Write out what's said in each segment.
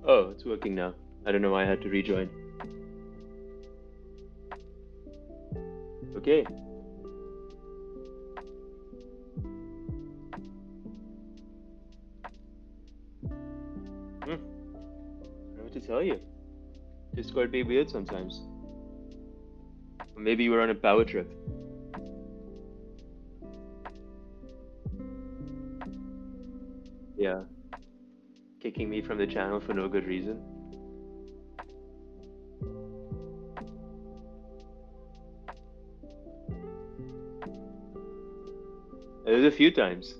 Oh, it's working now. I don't know why I had to rejoin. Okay. I don't know what to tell you. Discord be weird sometimes. Or maybe you were on a power trip. Yeah. Kicking me from the channel for no good reason. There's a few times.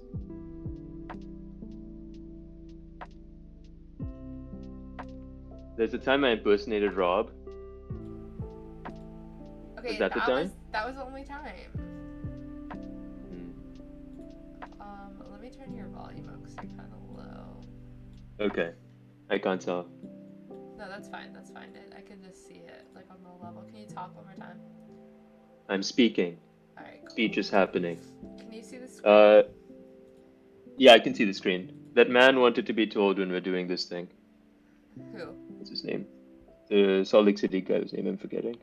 There's a time I impersonated Rob. Was Okay, that the time? that was the only time. Hmm. Let me turn your volume up because you're kind of low. Okay. I can't tell. No, that's fine. That's fine. I can just see it like on the level. Can you talk one more time? I'm speaking. All right, Speech cool. is happening. Can you see the screen? Uh, yeah, I can see the screen. That man wanted to be told when we're doing this thing. Who? What's his name? The Salt Lake City guy whose name I'm forgetting.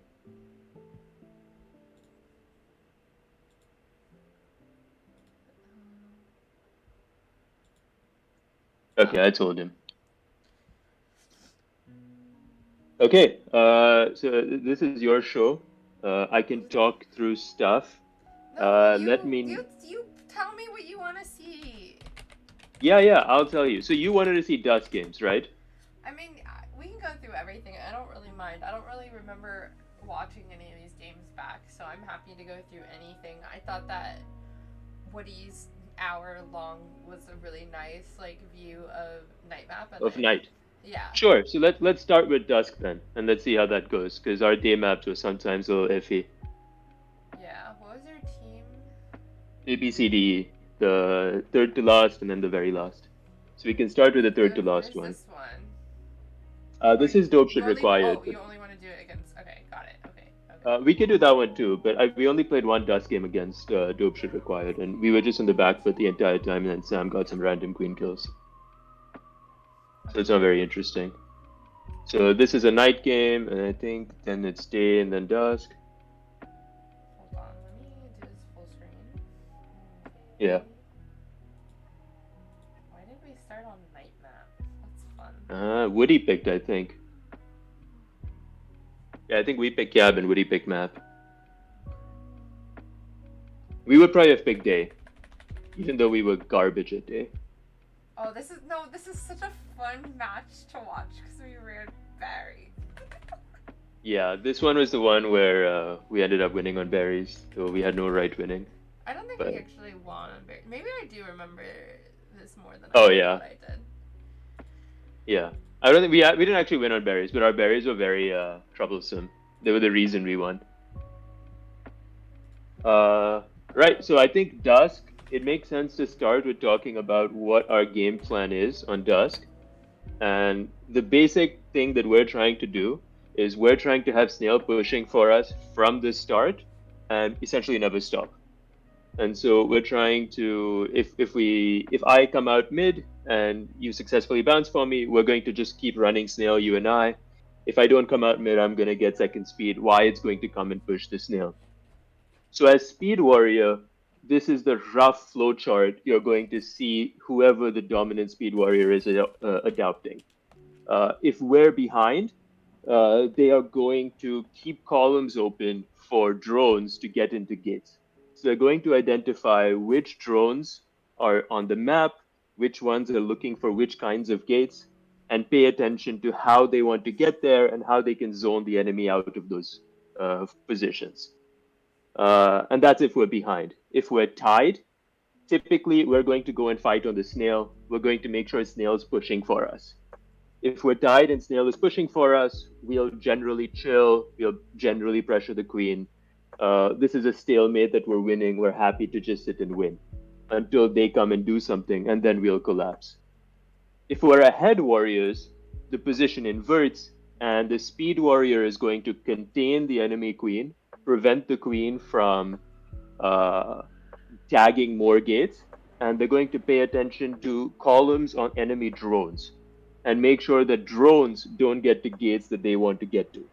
Okay, Oh, I told him. Okay, so this is your show. I can talk through stuff. no, Let me. you tell me what you want to see. Yeah, I'll tell you. So you wanted to see Dust Games, right? I mean, we can go through everything. I don't really mind. I don't really remember watching any of these games back, so I'm happy to go through anything. I thought that Woody's hour long was a really nice like view of night map, and Of then night. yeah, Sure. So let's start with Dusk then, and let's see how that goes, because our day maps were sometimes a little iffy. yeah. What was your team? A B C D E, the third to last, and then the very last. So we can start with the third to What last is one. this one? Oh, This is dope shit required, you but only want to do it against. Okay, got it. Okay, okay. we could do that one too. But we only played one Dust game against dope shit required, and we were just in the back foot the entire time, and then Sam got some random queen kills. So it's Okay. not very interesting. So this is a night game, and I think then it's day and then dusk. Hold on. Let me do this full screen. Yeah. Okay. Why did we start on night map? That's fun. Woody picked, I think. Yeah, I think we picked cab and Woody picked map. We would probably have picked day, even though we were garbage at day. Oh, this is no. This is such a fun match to watch because we ran Barry. Yeah, this one was the one where we ended up winning on berries, so we had no right winning. I don't think we But actually won on Barry. Maybe I do remember this more than oh I yeah, thought I did. yeah. I don't think we didn't actually win on berries, but our berries were very troublesome. They were the reason we won. Uh, right. So I think dusk. It makes sense to start with talking about what our game plan is on dusk. And the basic thing that we're trying to do is we're trying to have Snail pushing for us from the start and essentially never stop. And so we're trying to, if I come out mid and you successfully bounce for me, we're going to just keep running Snail, you and I. If I don't come out mid, I'm going to get second speed. Why it's going to come and push the Snail. So as Speed Warrior, this is the rough flowchart you're going to see whoever the dominant Speed Warrior is adapting. If we're behind, they are going to keep columns open for drones to get into gates. So they're going to identify which drones are on the map, which ones are looking for which kinds of gates, and pay attention to how they want to get there and how they can zone the enemy out of those positions. And that's if we're behind. If we're tied, typically we're going to go and fight on the snail. We're going to make sure snail's pushing for us. If we're tied and snail is pushing for us, we'll generally chill. We'll generally pressure the queen. This is a stalemate that we're winning. We're happy to just sit and win until they come and do something, and then we'll collapse. If we're ahead warriors, the position inverts, and the speed warrior is going to contain the enemy queen, prevent the queen from uh, tagging more gates, and they're going to pay attention to columns on enemy drones. and make sure that drones don't get to gates that they want to get to.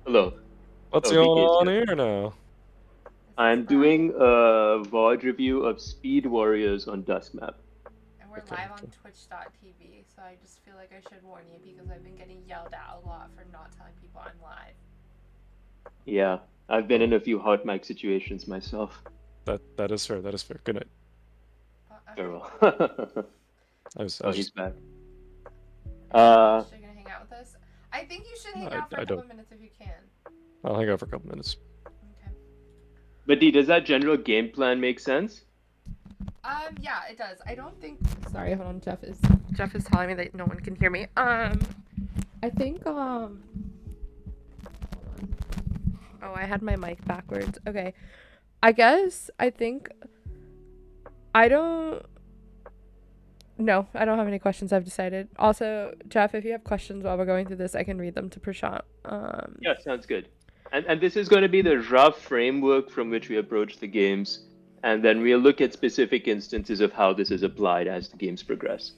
Hello. What's Oh, going DK is on here. here now? This is I'm doing a VOD review of Speed Warriors on Dusk Map. And we're Okay, live on okay. twitch.tv, so I just feel like I should warn you because I've been getting yelled at a lot for not telling people I'm live. Yeah, I've been in a few hot mic situations myself. That is fair. That is fair. Good night. Very Okay. well. I was Oh, he's just back. Are you gonna hang out with us? I think you should hang out for a I couple don't. minutes if you can. I'll hang out for a couple minutes. Okay. But D, does that general game plan make sense? Yeah, it does. I don't think. Sorry, hold on. Jeff is telling me that no one can hear me. I think hold on. Oh, I had my mic backwards. Okay. I think I don't. No, I don't have any questions. I've decided. Also, Jeff, if you have questions while we're going through this, I can read them to Prashant. Yeah, sounds good. And this is going to be the rough framework from which we approach the games, and then we'll look at specific instances of how this is applied as the games progress.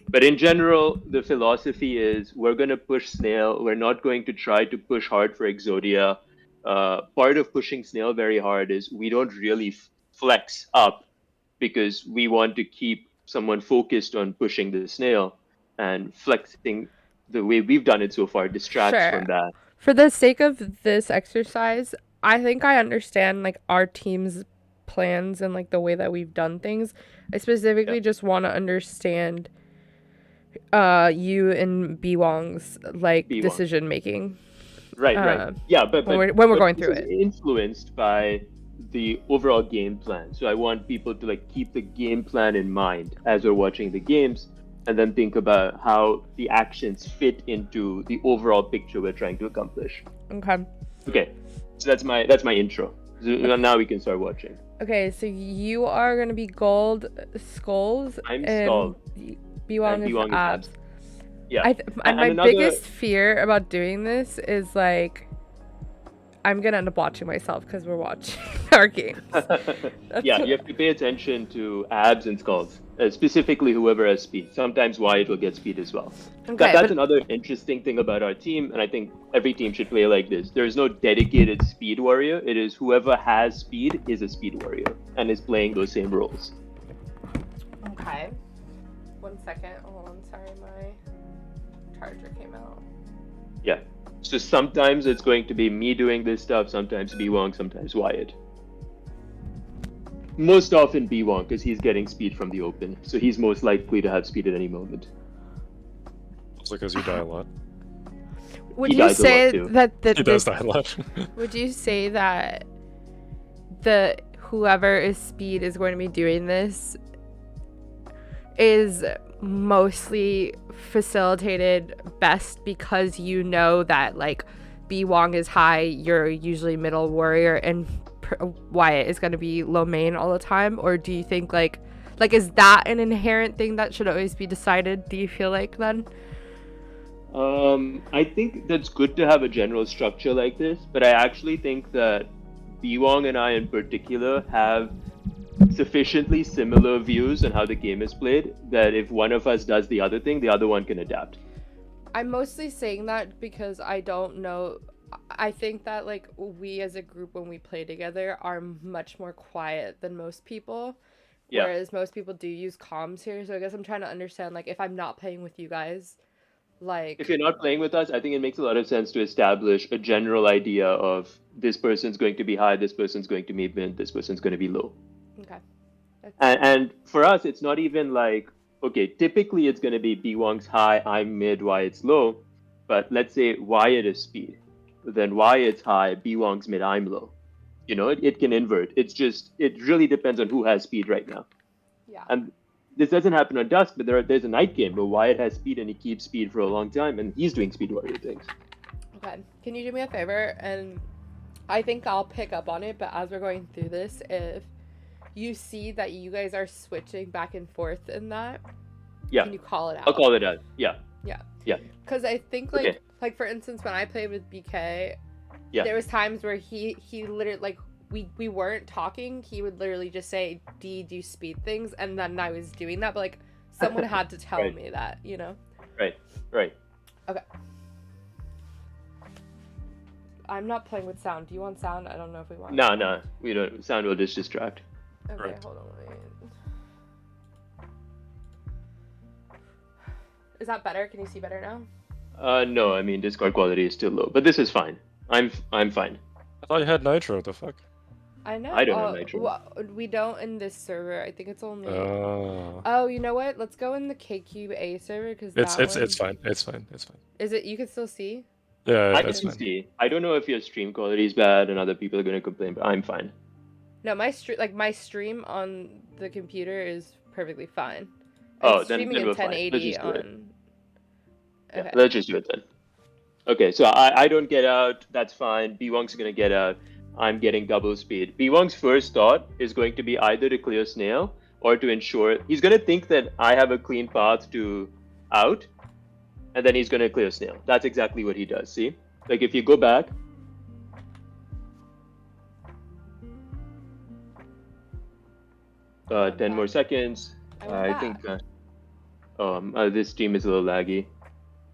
But in general, the philosophy is we're going to push Snail. We're not going to try to push hard for Exodia. Part of pushing Snail very hard is we don't really flex up because we want to keep someone focused on pushing the Snail, and flexing the way we've done it so far distracts Sure. from that. For the sake of this exercise, I think I understand like our team's plans and like the way that we've done things. I specifically Yeah, just want to understand you and B Wong's like B1. decision making Right, right. Yeah, but when but we're but going this through is it. influenced by the overall game plan. So I want people to like keep the game plan in mind as we're watching the games, and then think about how the actions fit into the overall picture we're trying to accomplish. Okay. Okay, so that's my intro. So now we can start watching. Okay, so you are gonna be gold skulls I'm and stalled, B Wong and is B1 is abs. abs. Yeah, And my and another. biggest fear about doing this is like I'm gonna end up watching myself because we're watching our games. That's Yeah, you have to pay attention to abs and skulls, specifically whoever has speed. Sometimes Wyatt will get speed as well. That okay, that's but another interesting thing about our team, and I think every team should play like this. There is no dedicated speed warrior. It is whoever has speed is a speed warrior and is playing those same roles. okay. 1 second. Hold on. Sorry, my charger came out. Yeah. So sometimes it's going to be me doing this stuff, sometimes B Wong, sometimes Wyatt. Most often B Wong because he's getting speed from the open, so he's most likely to have speed at any moment. Also because you die a lot. Would He you dies a lot say too. that He does die a lot. Would you say that the whoever is speed is going to be doing this is mostly facilitated best because you know that like B Wong is high, you're usually middle warrior, and Wyatt is going to be low main all the time? Or do you think like is that an inherent thing that should always be decided? Do you feel like then? I think that's good to have a general structure like this, but I actually think that Wong and I in particular have sufficiently similar views on how the game is played that if one of us does the other thing, the other one can adapt. I'm mostly saying that because I don't know. I think that like we as a group when we play together are much more quiet than most people. Yeah. Whereas most people do use comms here, so I guess I'm trying to understand like if I'm not playing with you guys, If like you're not playing with us, I think it makes a lot of sense to establish a general idea of this person's going to be high, this person's going to be mid, this person's going to be low. okay. And for us, it's not even like, okay, typically it's going to be B Wong's high, I'm mid, Wyatt's low. But let's say Wyatt is speed. Then Wyatt's high, B Wong's mid, I'm low. You know, it can invert. It's just, it really depends on who has speed right now. Yeah. And this doesn't happen on Dusk, but there's a night game where Wyatt has speed and he keeps speed for a long time and he's doing speed warrior things. Okay. Can you do me a favor? And I think I'll pick up on it, but as we're going through this, if you see that you guys are switching back and forth in that, Yeah. can you call it out? I'll call it out. Yeah. Yeah. Yeah. Because I think like Okay. like for instance when I played with BK, Yeah. there was times where he literally like we weren't talking. He would literally just say, "D, do speed things," and then I was doing that. But like Someone had to tell Right. me that, you know? Right. Right. Okay. I'm not playing with sound. Do you want sound? I don't know if we want No, sound. no, we don't. Sound will just distract. Okay, Right. hold on. Wait. Is that better? Can you see better now? No, I mean Discord quality is still low, but this is fine. I'm fine. I thought you had Nitro. What the fuck? I know. I don't have Nitro. Well, we don't in this server. I think it's only. Oh. Oh, you know what? Let's go in the KQA server because It's that it's one. it's fine. It's fine. It's fine. Is it? You can still see. Yeah, I it's can fine. see. I don't know if your stream quality is bad and other people are going to complain, but I'm fine. No, my stream on the computer is perfectly fine. Oh, It's then streaming in we're fine. Let's 1080 just do it. on. Yeah, Okay. let's just do it then. Okay, so I don't get out. That's fine. B-Wong's going to get out. I'm getting double speed. B-Wong's first thought is going to be either to clear snail or to ensure he's going to think that I have a clean path to out, and then he's going to clear snail. That's exactly what he does. See, like if you go back, 10 more seconds. I think this stream is a little laggy.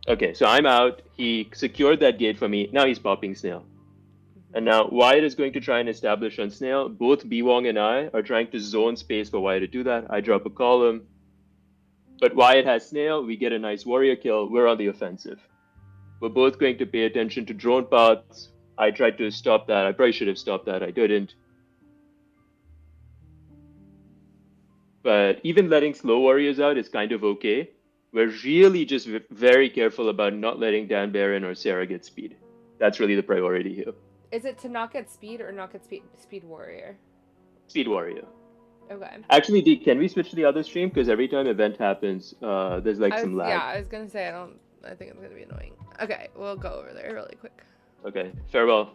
Okay, so I'm out. He secured that gate for me. Now he's popping snail. And now Wyatt is going to try and establish on snail. Both B-Wong and I are trying to zone space for Wyatt to do that. I drop a column. But Wyatt has snail. We get a nice warrior kill. We're on the offensive. We're both going to pay attention to drone paths. I tried to stop that. I probably should have stopped that. I didn't. But even letting slow warriors out is kind of okay. We're really just very careful about not letting Dan Baron or Sarah get speed. That's really the priority here. Is it to not get speed or not get speed warrior? Speed warrior. Okay. Actually, D, can we switch to the other stream? Because every time event happens, there's like some lag. Yeah, I was gonna say I think it's gonna be annoying. Okay, we'll go over there really quick. Okay, farewell.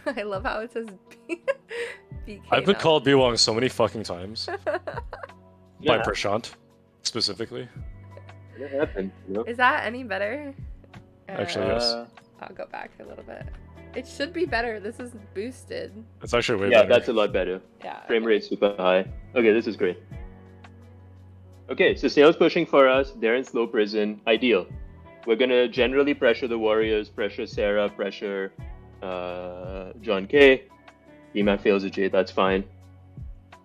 I love how it says BK. I've been now. called B-Wong so many fucking times by Yeah. Prashant, specifically. What happened? You know? Is that any better? Actually, yes. I'll go back a little bit. It should be better. This is boosted. It's actually way Yeah, better. that's a lot better. Yeah. Frame okay. rate super high. Okay, this is great. Okay, so Snail's pushing for us. They're in slow prison. Ideal. We're gonna generally pressure the warriors, pressure Sarah, pressure John K. BMAC fails a J, that's fine.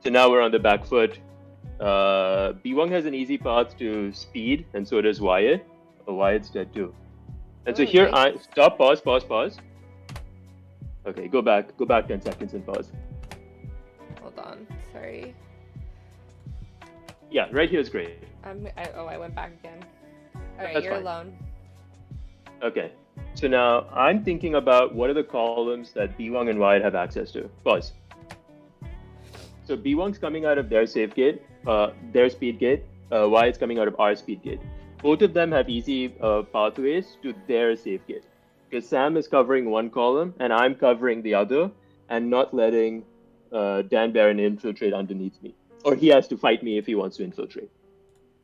So now we're on the back foot. B1 has an easy path to speed, and so does Wyatt. Oh, Wyatt's dead too. And so Oh, here nice. I stop, pause. Okay, go back 10 seconds and pause. Hold on. Sorry. Yeah, right here is great. I went back again. All right, That's you're fine. alone. Okay, so now I'm thinking about what are the columns that B1 and Wyatt have access to. Pause. So B1's coming out of their safe gate, their speed gate. Wyatt's coming out of our speed gate. Both of them have easy pathways to their safe gate. Because Sam is covering one column and I'm covering the other and not letting Dan Barron infiltrate underneath me. Or he has to fight me if he wants to infiltrate.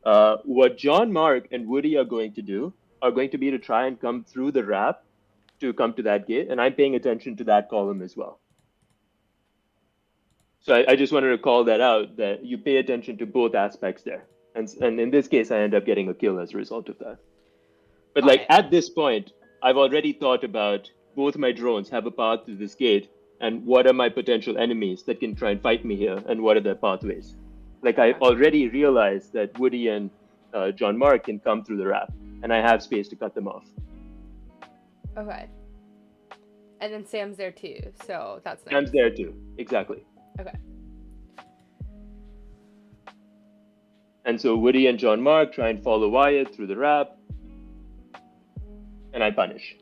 What John, Mark, and Woody are going to do are going to be to try and come through the wrap to come to that gate, and I'm paying attention to that column as well. So I just wanted to call that out, that you pay attention to both aspects there. And in this case, I end up getting a kill as a result of that. But like Okay. at this point, I've already thought about both my drones have a path to this gate, and what are my potential enemies that can try and fight me here, and what are their pathways. Like I already realized that Woody and John Mark can come through the wrap, and I have space to cut them off. Okay. And then Sam's there too, so that's nice. Sam's there too, exactly. Okay. And so Woody and John Mark try and follow Wyatt through the wrap, and I punish.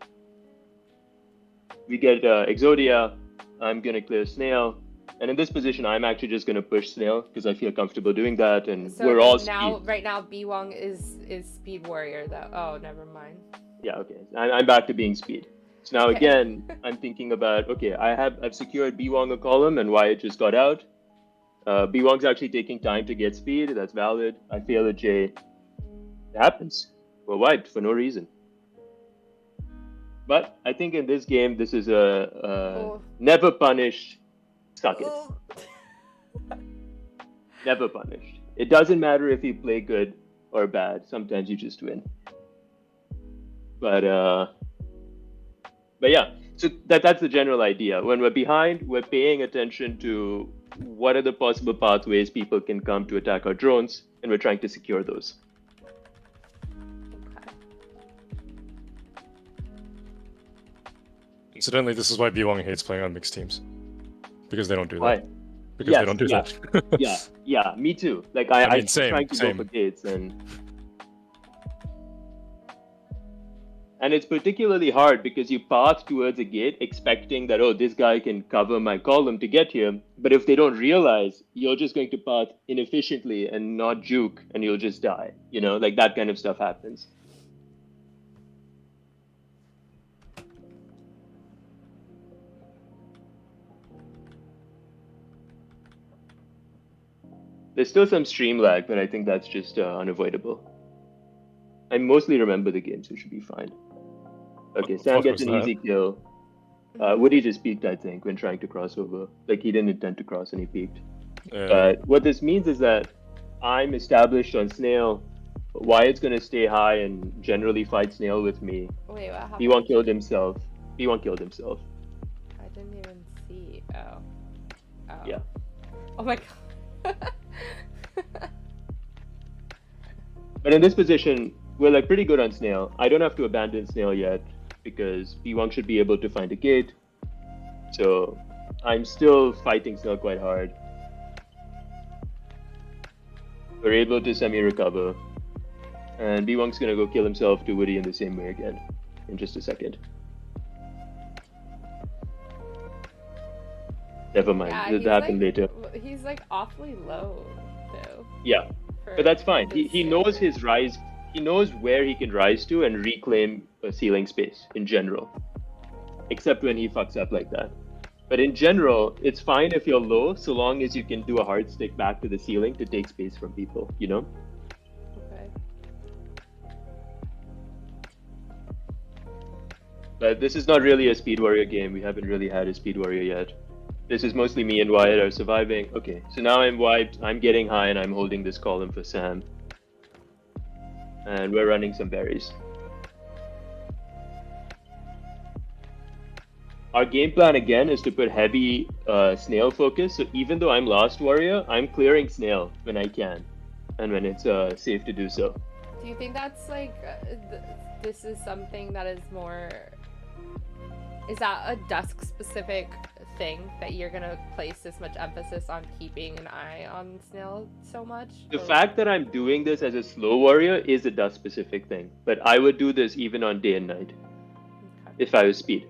We get Exodia. I'm gonna clear Snail, and in this position, I'm actually just gonna push Snail because I feel comfortable doing that, and So we're all now, speed. right now, B-Wong is speed warrior though. Oh, never mind. Yeah, okay. I'm back to being speed. So now Okay. again, I'm thinking about, okay, I've secured B-Wong a column and Wyatt just got out. B-Wong's actually taking time to get speed. That's valid. I fail a J. It happens. We're wiped for no reason. But I think in this game, this is a Oh. never punished, suck it. Oh. Never punished. It doesn't matter if you play good or bad. Sometimes you just win. But yeah. So that's the general idea. When we're behind, we're paying attention to what are the possible pathways people can come to attack our drones, and we're trying to secure those. Okay. Incidentally, this is why B1 hates playing on mixed teams. Because they don't do Why? that. Because they don't do that. Yeah, me too. Like I mean, I'm same, trying to same. go for gates, and it's particularly hard because you path towards a gate expecting that, oh, this guy can cover my column to get here. But if they don't realize, you're just going to path inefficiently and not juke, and you'll just die. You know, like that kind of stuff happens. There's still some stream lag, but I think that's just unavoidable. I mostly remember the game, so it should be fine. Okay, What the Sam fuck gets was an that? easy kill. Woody just peeked, I think, when trying to cross over. Like, he didn't intend to cross and he peeked. Yeah. But what this means is that I'm established on Snail. Wyatt's going to stay high and generally fight Snail with me. Wait, what happened? B1 killed himself. B1 killed himself. I didn't even see. Oh. Yeah. Oh my god. But in this position, we're like pretty good on Snail. I don't have to abandon Snail yet because B1 should be able to find a gate. So I'm still fighting Snail quite hard. We're able to semi-recover. And B1's gonna go kill himself to Woody in the same way again in just a second. Never mind, Yeah, that happened like, later. He's like awfully low, though. Yeah, but that's fine. He knows his rise. He knows where he can rise to and reclaim a ceiling space in general. Except when he fucks up like that. But in general, it's fine if you're low, so long as you can do a hard stick back to the ceiling to take space from people, you know? Okay. But this is not really a Speed Warrior game. We haven't really had a Speed Warrior yet. This is mostly me and Wyatt are surviving. Okay, so now I'm wiped. I'm getting high and I'm holding this column for Sam. And we're running some berries. Our game plan again is to put heavy snail focus. So even though I'm Lost Warrior, I'm clearing snail when I can, and when it's safe to do so. Do you think that's like this is something that is more? Is that a Dusk specific thing that you're gonna place this much emphasis on keeping an eye on snail so much? The fact that I'm doing this as a slow warrior is a Dusk specific thing, but I would do this even on day and night if I was speed.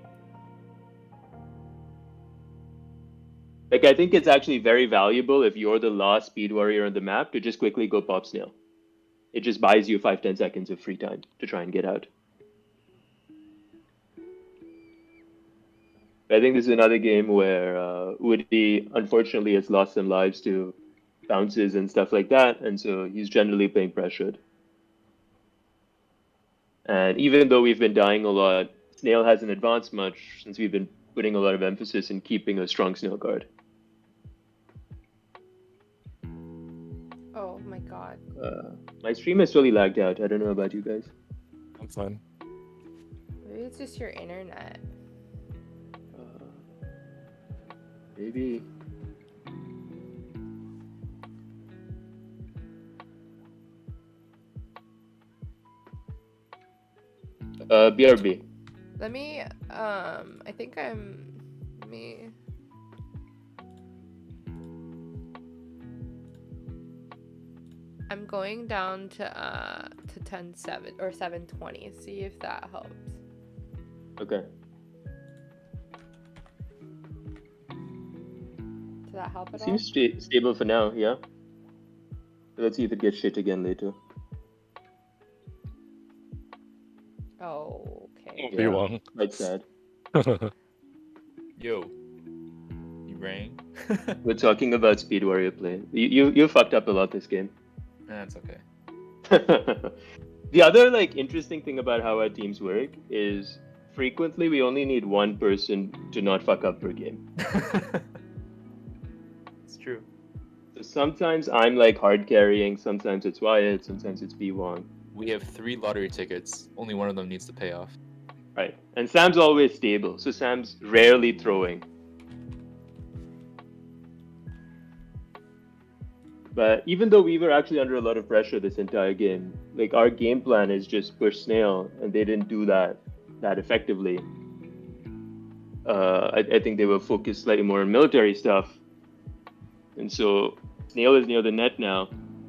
Like, I think it's actually very valuable if you're the last speed warrior on the map to just quickly go pop snail. It just buys you 5-10 seconds of free time to try and get out. But I think this is another game where Woody unfortunately has lost some lives to bounces and stuff like that, and so he's generally playing pressured. And even though we've been dying a lot, Snail hasn't advanced much since we've been putting a lot of emphasis in keeping a strong Snail guard. Oh my god. My stream is totally lagged out. I don't know about you guys. I'm fine. Maybe it's just your internet. Maybe. BRB. Let me, I think I'm going down to 10-7 or 720. See if that helps. Okay. Does that help at all? Seems stable for now, yeah. Let's see if it gets shit again later. Oh, okay. Yeah. B1. Quite sad. Yo, you rang? We're talking about Speed Warrior play. You fucked up a lot this game. That's okay. The other like interesting thing about how our teams work is frequently we only need one person to not fuck up per game. It's true. So sometimes I'm like hard carrying, sometimes it's Wyatt, sometimes it's B Wong. We have 3 lottery tickets. Only one of them needs to pay off. Right. And Sam's always stable, so Sam's rarely throwing. But even though we were actually under a lot of pressure this entire game, like our game plan is just push Snail, and they didn't do that effectively. I think they were focused slightly more on military stuff, and so Snail is near the net now,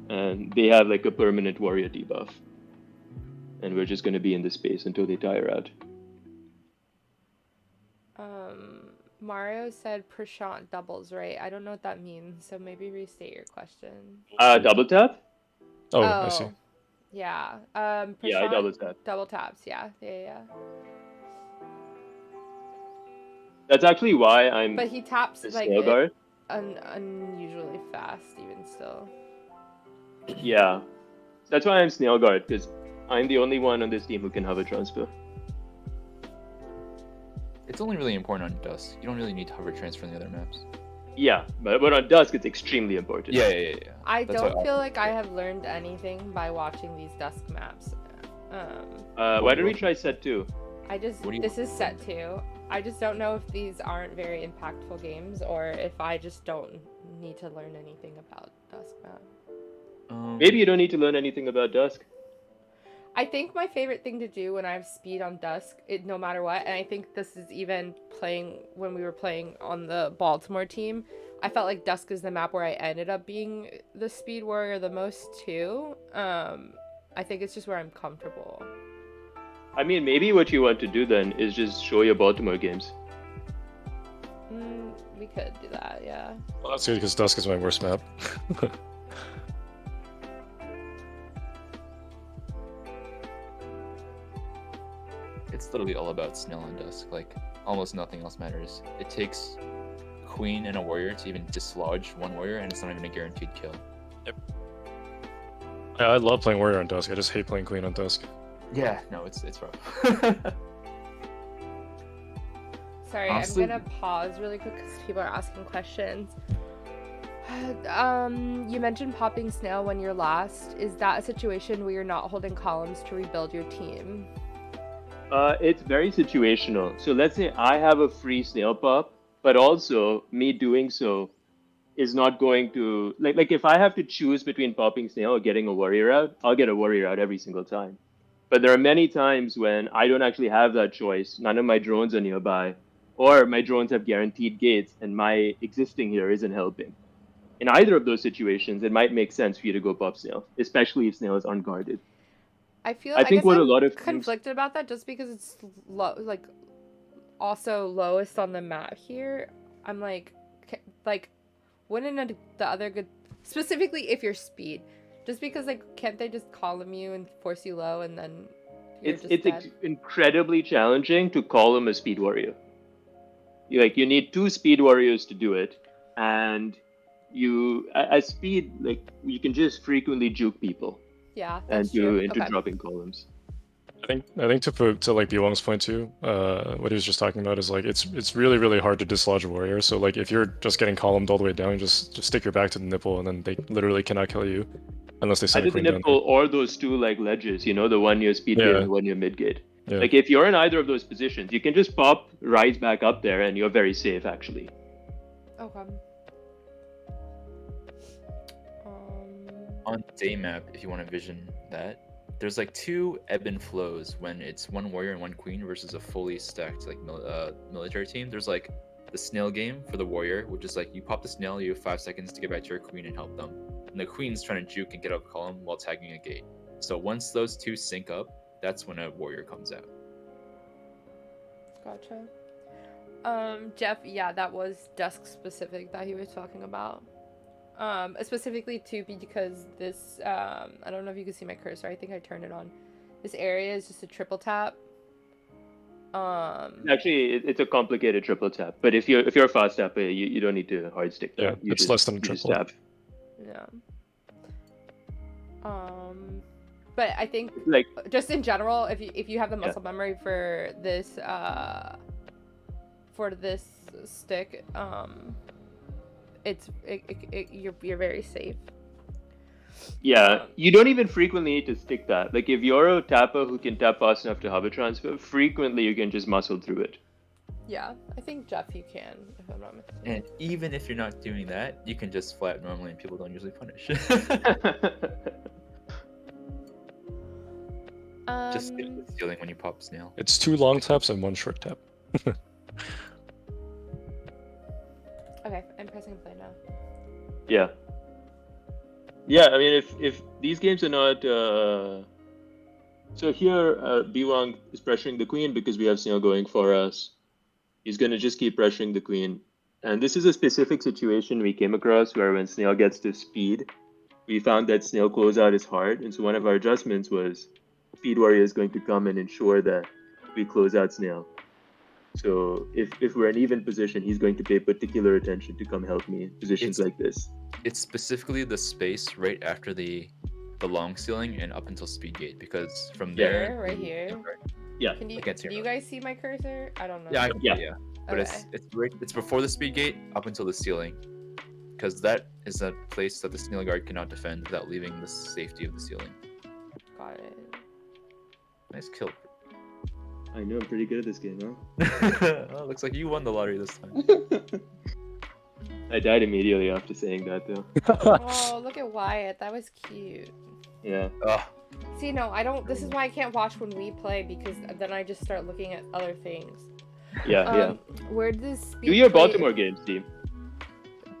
and they have like a permanent warrior debuff, and we're just going to be in the space until they tire out. Mario said Prashant doubles, right? I don't know what that means, so maybe restate your question. Double tap? Oh, I see. Yeah. Yeah, I Prashant double tap. double taps, yeah. That's actually why I'm But he taps the like Snail guard. unusually fast, even still. Yeah. That's why I'm Snail guard, because I'm the only one on this team who can hover transfer. It's only really important on Dusk. You don't really need to hover transfer on the other maps. Yeah, but on Dusk it's extremely important. Yeah. I That's don't why feel like I have learned anything by watching these Dusk maps. Why don't we try set 2? This is set 2. I just don't know if these aren't very impactful games or if I just don't need to learn anything about Dusk map. Maybe you don't need to learn anything about Dusk. I think my favorite thing to do when I have speed on Dusk, no matter what, and I think this is even playing when we were playing on the Baltimore team, I felt like Dusk is the map where I ended up being the speed warrior the most too. I think it's just where I'm comfortable. I mean, maybe what you want to do then is just show your Baltimore games. We could do that, yeah. Well, that's good because Dusk is my worst map. It's literally all about Snail and Dusk. Like, almost nothing else matters. It takes Queen and a warrior to even dislodge one warrior, and it's not even a guaranteed kill. Yep. Yeah, I love playing warrior on Dusk. I just hate playing Queen on Dusk. Yeah, no, it's rough. Sorry, Honestly, I'm gonna pause really quick because people are asking questions. You mentioned popping Snail when you're last. Is that a situation where you're not holding columns to rebuild your team? It's very situational. So let's say I have a free Snail pop, but also me doing so is not going to like if I have to choose between popping Snail or getting a warrior out, I'll get a warrior out every single time. But there are many times when I don't actually have that choice. None of my drones are nearby, or my drones have guaranteed gates, and my existing here isn't helping. In either of those situations, it might make sense for you to go pop Snail, especially if Snail is unguarded. I think guess what I'm a lot of conflicted about that just because it's also lowest on the map here. I'm like wouldn't the other good, specifically if you're speed, just because can't they just column you and force you low and then you're just dead? Incredibly challenging to call him a speed warrior. You need 2 speed warriors to do it, and you at speed you can just frequently juke people. Yeah, that's true. Into dropping columns. I think to like B-Wong's point too, what he was just talking about is it's really, really hard to dislodge a warrior. So if you're just getting columned all the way down, just stick your back to the nipple and then they literally cannot kill you unless they send a queen down. Nipple or those 2 ledges, the one near speed gate and the one near mid gate. Yeah. If you're in either of those positions, you can just pop Rise back up there and you're very safe actually. Okay. On day map, if you want to vision that, there's 2 ebb and flows when it's one warrior and one queen versus a fully stacked military team. There's the snail game for the warrior, which is you pop the snail, you have 5 seconds to get back to your queen and help them, and the queen's trying to juke and get out of column while tagging a gate. So once those 2 sync up, that's when a warrior comes out. Gotcha. Jeff, yeah, that was Dusk specific that he was talking about. Specifically too because this, I don't know if you can see my cursor, I think I turned it on. This area is just a triple tap. Actually, it's a complicated triple tap, but if you're a fast tapper, you don't need to hard stick. Yeah, it's less than a triple. Yeah. But I think Like, just in general, if you have the muscle memory for this stick, you're very safe. yeah, you don't even frequently need to stick that. Like, if you're a tapper who can tap fast enough to hover transfer, frequently you can just muscle through it. Yeah, I think Jeff, you can, if I'm not mistaken. And even if you're not doing that, you can just fly up normally, and people don't usually punish. Just hit the ceiling when you pop snail. It's 2 long taps and 1 short tap. Okay, I'm pressing play now. Yeah. Yeah, I mean, if these games are not... So here, Biwang is pressuring the queen because we have snail going for us. He's going to just keep pressuring the queen. And this is a specific situation we came across where when snail gets to speed, we found that snail closeout is hard. And so one of our adjustments was speed warrior is going to come and ensure that we close out snail. So if we're in even position, he's going to pay particular attention to come help me in positions like this. It's specifically the space right after the long ceiling and up until speed gate, because from there, Right here. Yeah. Can you I can't see do you guys see my cursor? I don't know. Yeah. But Okay. it's before the speed gate up until the ceiling, because that is a place that the snail guard cannot defend without leaving the safety of the ceiling. Got it. Nice kill. I know, I'm pretty good at this game, huh? Well, looks like you won the lottery this time. I died immediately after saying that, though. Oh, look at Wyatt. That was cute. Yeah. See, no, I don't. This is why I can't watch when we play, because then I just start looking at other things. Yeah. Where does speed Do your play... Baltimore games, team.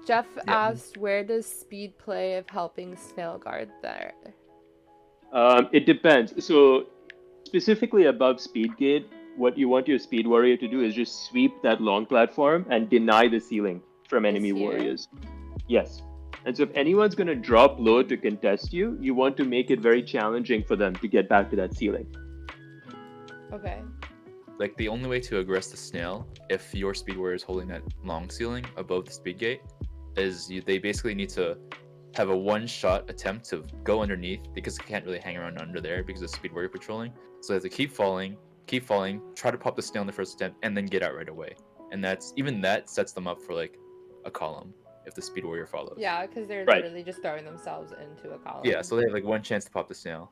Jeff asked, where does speed play of helping snail guard there? It depends. So specifically above speed gate, what you want your speed warrior to do is just sweep that long platform and deny the ceiling from enemy This here? warriors. Yes. And so if anyone's going to drop low to contest you, you want to make it very challenging for them to get back to that ceiling. Okay. Like, the only way to aggress the snail, if your speed warrior is holding that long ceiling above the speed gate, is they basically need to have a one-shot attempt to go underneath, because they can't really hang around under there because of speed warrior patrolling. So they have to keep falling, try to pop the snail in the first attempt, and then get out right away. And that sets them up for like a column if the speed warrior follows. Yeah, because they're Right. literally just throwing themselves into a column. Yeah, so they have like one chance to pop the snail.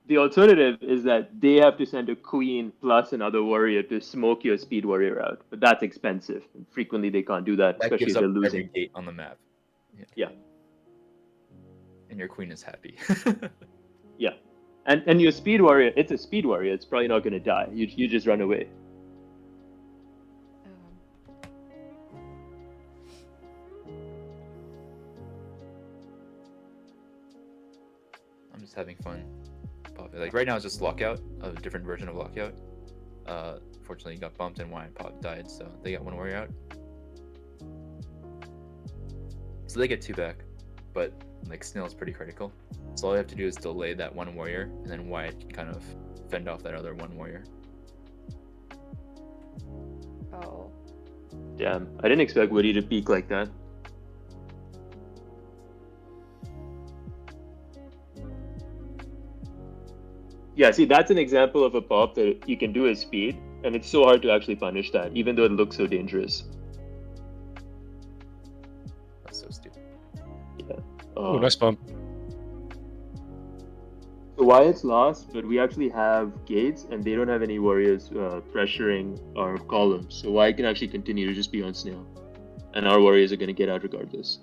The alternative is that they have to send a queen plus another warrior to smoke your speed warrior out, but that's expensive. Frequently they can't do that, That especially gives if up they're every losing. gate on the map. Yeah. And your queen is happy. Yeah. And your speed warrior, it's a speed warrior, it's probably not going to die. You just run away. I'm just having fun. Like right now it's just lockout, a different version of lockout. Fortunately, got bumped and Wyatt Pop died, so they got one warrior out. So they get 2 back, but like snail is pretty critical. So all you have to do is delay that one warrior, and then Wyatt can kind of fend off that other one warrior. Oh. Damn, I didn't expect Woody to peak like that. Yeah, see, that's an example of a pop that you can do as speed, and it's so hard to actually punish that, even though it looks so dangerous. That's so stupid. Yeah. Oh, nice bump. So Wyatt's lost, but we actually have gates, and they don't have any warriors pressuring our columns. So Wyatt can actually continue to just be on snail, and our warriors are going to get out regardless.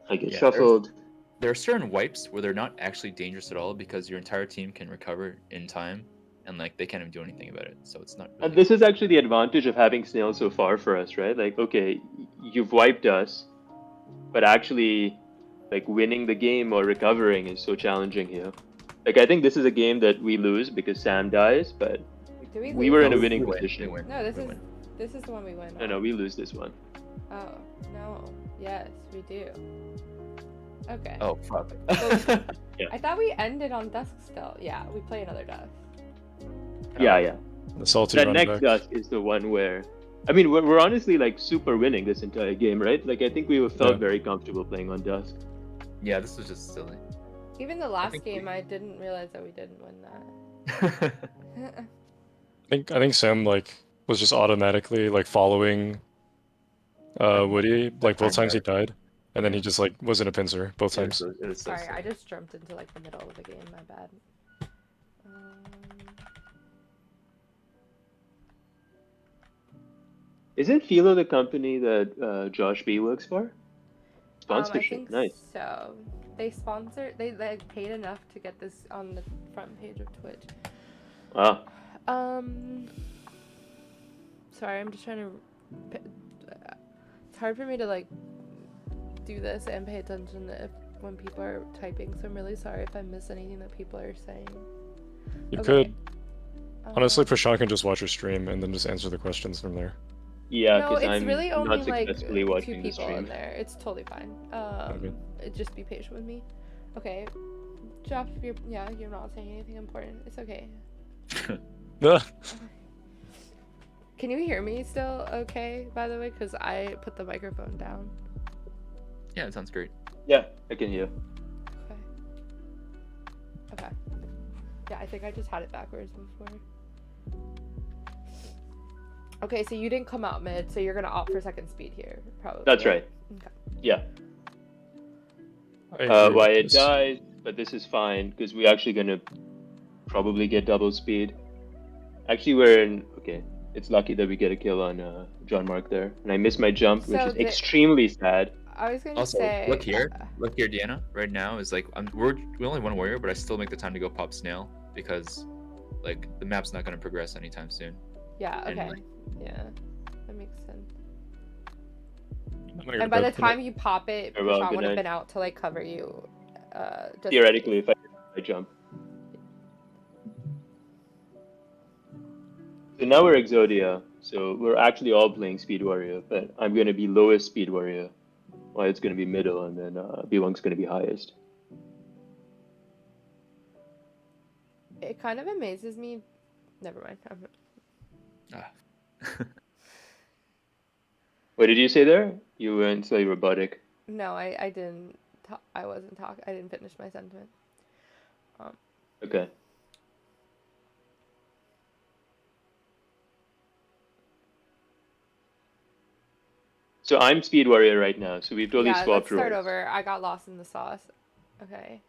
I get shuffled. There are certain wipes where they're not actually dangerous at all because your entire team can recover in time, and like they can't even do anything about it. So it's not. Really... And this is actually the advantage of having snail so far for us, right? Like, okay, you've wiped us, but actually, like winning the game or recovering is so challenging here. Like, I think this is a game that we lose because Sam dies, but we were in a winning position. No, this is the one we win. No, we lose this one. Oh no! Yes, we do. Okay. Oh fuck. Yeah. I thought we ended on dusk still. Yeah, we play another dusk. Yeah. The salty That run next back. dusk is the one where I mean, we're honestly like super winning this entire game, right? Like, I think we felt Yeah. very comfortable playing on Dusk. Yeah, this was just silly. Even the last think game, we- I didn't realize that we didn't win that. I think Sam like was just automatically like following Woody like both times he died, and then he just like was in a pincer both It was times. so, it was so Sorry, I silly. just jumped into like the middle of the game. My bad. Isn't Philo the company that Josh B works for? I Sponsorship, think nice. so. They sponsored. They like paid enough to get this on the front page of Twitch. Wow. Sorry, I'm just trying to. It's hard for me to like do this and pay attention when people are typing. So I'm really sorry if I miss anything that people are saying. You Okay. could honestly, Prashant can just watch your stream and then just answer the questions from there. Yeah, No, because it's I'm really only not like successfully 2 watching the people in stream. there. It's totally fine. Okay. Just be patient with me. Okay, Jeff, you're not saying anything important. It's okay. Can you hear me still? Okay, by the way, because I put the microphone down. Yeah, it sounds great. Yeah, I can hear. Okay. Yeah, I think I just had it backwards before. Okay, so you didn't come out mid, so you're gonna opt for second speed here, probably. That's right. Okay. Yeah. I agree with Wyatt this. dies, but this is fine because we're actually gonna probably get double speed. Actually, we're in. Okay, it's lucky that we get a kill on John Mark there, and I missed my jump, which So is the- extremely sad. I was gonna Also, say. look here, Deanna. Right now is like we only one warrior, but I still make the time to go pop snail because, like, the map's not gonna progress anytime soon. Yeah. and, Okay. like- Yeah, that makes sense. I'm gonna go to And by the bed. time you pop it, Farewell, Prashant good would have night. been out to like cover you. Just in Theoretically, case. if I jump. So now we're Exodia, so we're actually all playing Speed Warrior, but I'm gonna be lowest Speed Warrior, Wyatt's gonna be middle, and then B1's gonna be highest. It kind of amazes me. Never mind. Ah. What did you say there? You went slightly robotic. No, I didn't. I wasn't talking. I didn't finish my sentiment. Okay. So I'm Speed Warrior right now, so we've totally Yeah, let's swapped start roles. over. I got lost in the sauce. Okay.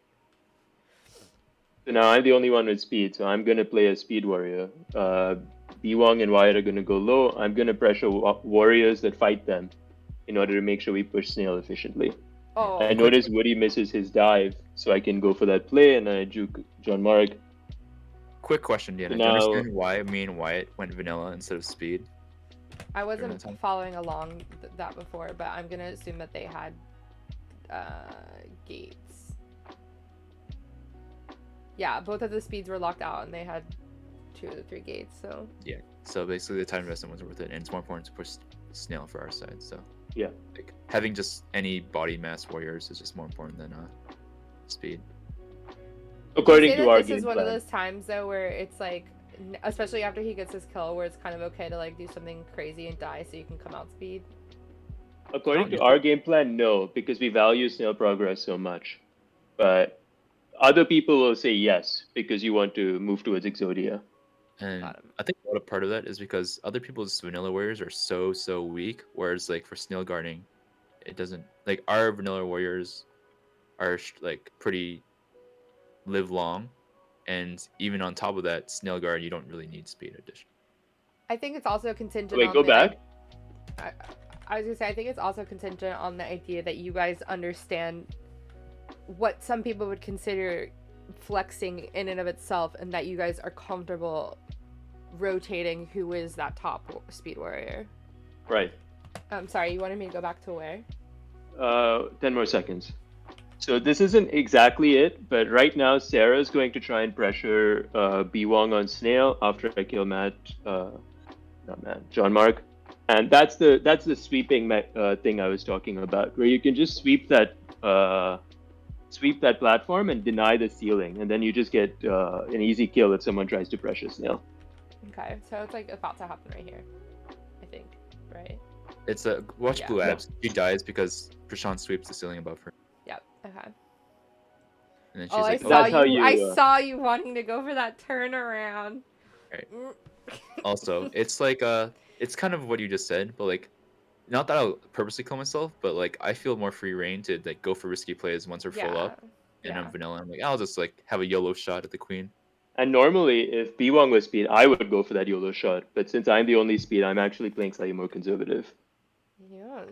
So now I'm the only one with speed, so I'm gonna play as Speed Warrior. B-Wong and Wyatt are gonna go low. I'm gonna pressure warriors that fight them in order to make sure we push Snail efficiently. Oh. I notice Woody misses his dive, so I can go for that play, and I juke John Mark. Quick question, Deanna. Do you Now- understand why me and Wyatt went vanilla instead of speed? I wasn't During that time? following along that before, but I'm gonna assume that they had gates. Yeah, both of the speeds were locked out, and they had 2 of the 3 gates. So Yeah. So basically, the time investment wasn't worth it, and it's more important to push snail for our side. So Yeah. like having just any body mass warriors is just more important than speed. According Say to that our this game is one of plan. those times though where it's like, especially after he gets his kill, where it's kind of okay to like do something crazy and die so you can come out speed. According Oh, to you- our game plan, no, because we value Snail progress so much. But other people will say yes because you want to move towards Exodia. And Got him. I think a lot of part of that is because other people's vanilla warriors are so weak, whereas like for snail guarding, it doesn't like our vanilla warriors are like pretty live long, and even on top of that, snail guard you don't really need speed addition. I think it's also contingent Wait, on go the, back. I was gonna say I think it's also contingent on the idea that you guys understand what some people would consider flexing in and of itself, and that you guys are comfortable rotating who is that top speed warrior. Right. Sorry, you wanted me to go back to where? 10 more seconds. So this isn't exactly it, but right now Sarah's going to try and pressure B-Wong on Snail after I kill John Mark. And that's the sweeping thing I was talking about, where you can just sweep that platform and deny the ceiling, and then you just get an easy kill if someone tries to pressure Snail. Okay, so it's like about to happen right here, I think. right? It's a watch Yeah. Blue Yeah. Abs. She dies because Prashant sweeps the ceiling above her, Yep. Okay. and then she's Oh, I like, So saw that's how you. I you, saw you wanting to go for that turnaround. Right. Mm. Also, it's like it's kind of what you just said, but like, not that I'll purposely kill myself, but like I feel more free reign to like go for risky plays once we're full Yeah. up, and Yeah. I'm vanilla. I'm like, I'll just like have a YOLO shot at the queen. and normally if B1 was speed, I would go for that YOLO shot. But since I'm the only speed, I'm actually playing slightly more conservative.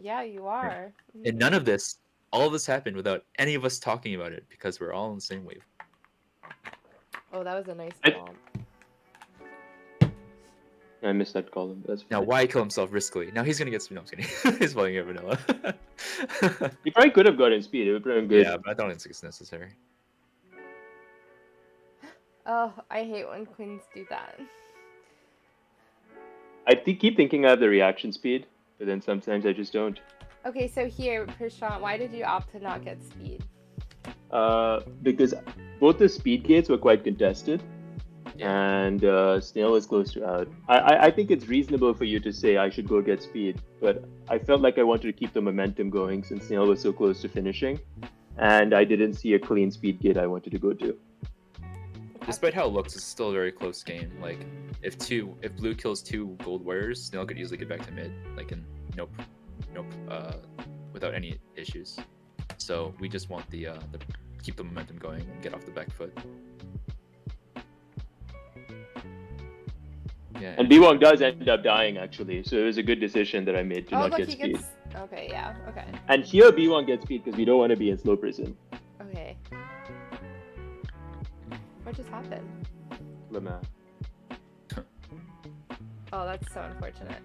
Yeah, you are. And none of this, all of this happened without any of us talking about it because we're all on the same wave. Oh, that was a nice I- bomb. I missed that column. That's Now, fine. why kill himself riskily? Now he's gonna get. No, I'm just kidding. He's playing it vanilla. He probably could have gotten speed. It would have been good. Yeah, but I don't think it's necessary. Oh, I hate when queens do that. Keep thinking I have the reaction speed, but then sometimes I just don't. Okay, so here, Prashant, why did you opt to not get speed? Because both the speed gates were quite contested, Yeah. and Snail was close to out. I think it's reasonable for you to say I should go get speed, but I felt like I wanted to keep the momentum going since Snail was so close to finishing, and I didn't see a clean speed gate I wanted to go to. Despite how it looks, it's still a very close game. Like, if blue kills 2 gold warriors, Snail could easily get back to mid, like in nope, without any issues. So we just want the keep the momentum going and get off the back foot. Yeah. And B1 does end up dying actually, so it was a good decision that I made to Oh, not look, get he speed. gets. Okay, yeah, okay. And here B1 gets speed because we don't want to be in slow prison. Okay. What just happened? Lama. Oh, that's so unfortunate.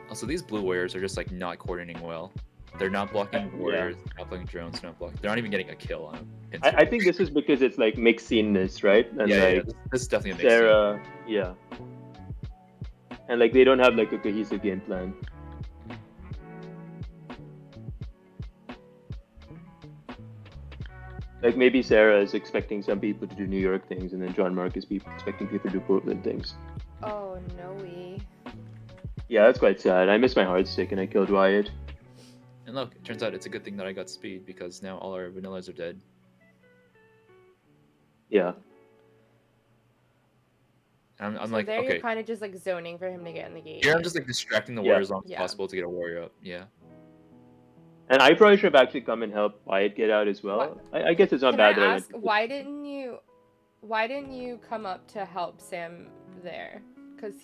Also, these blue warriors are just like not coordinating well. They're not blocking Yeah. warriors, not blocking drones, not blocking. They're not even getting a kill on them. I think this is because it's like mixed sceneness, right? And Yeah, like this is definitely a mixed scene. Sarah, yeah. And like they don't have like a cohesive game plan. Like maybe Sarah is expecting some people to do New York things, and then John Mark is expecting people to do Portland things. Oh, no-y. Yeah, that's quite sad. I missed my hard stick and I killed Wyatt. And look, it turns out it's a good thing that I got speed because now all our vanillas are dead. Yeah. And I'm So like, there okay, you're kind of just like zoning for him to get in the gate. here I'm just like distracting the Yeah. warrior as long as Yeah. possible to get a warrior up. Yeah. And I probably should have actually come and help Wyatt get out as well. I guess it's not Can bad I that ask, I went. why didn't you come up to help Sam there? Because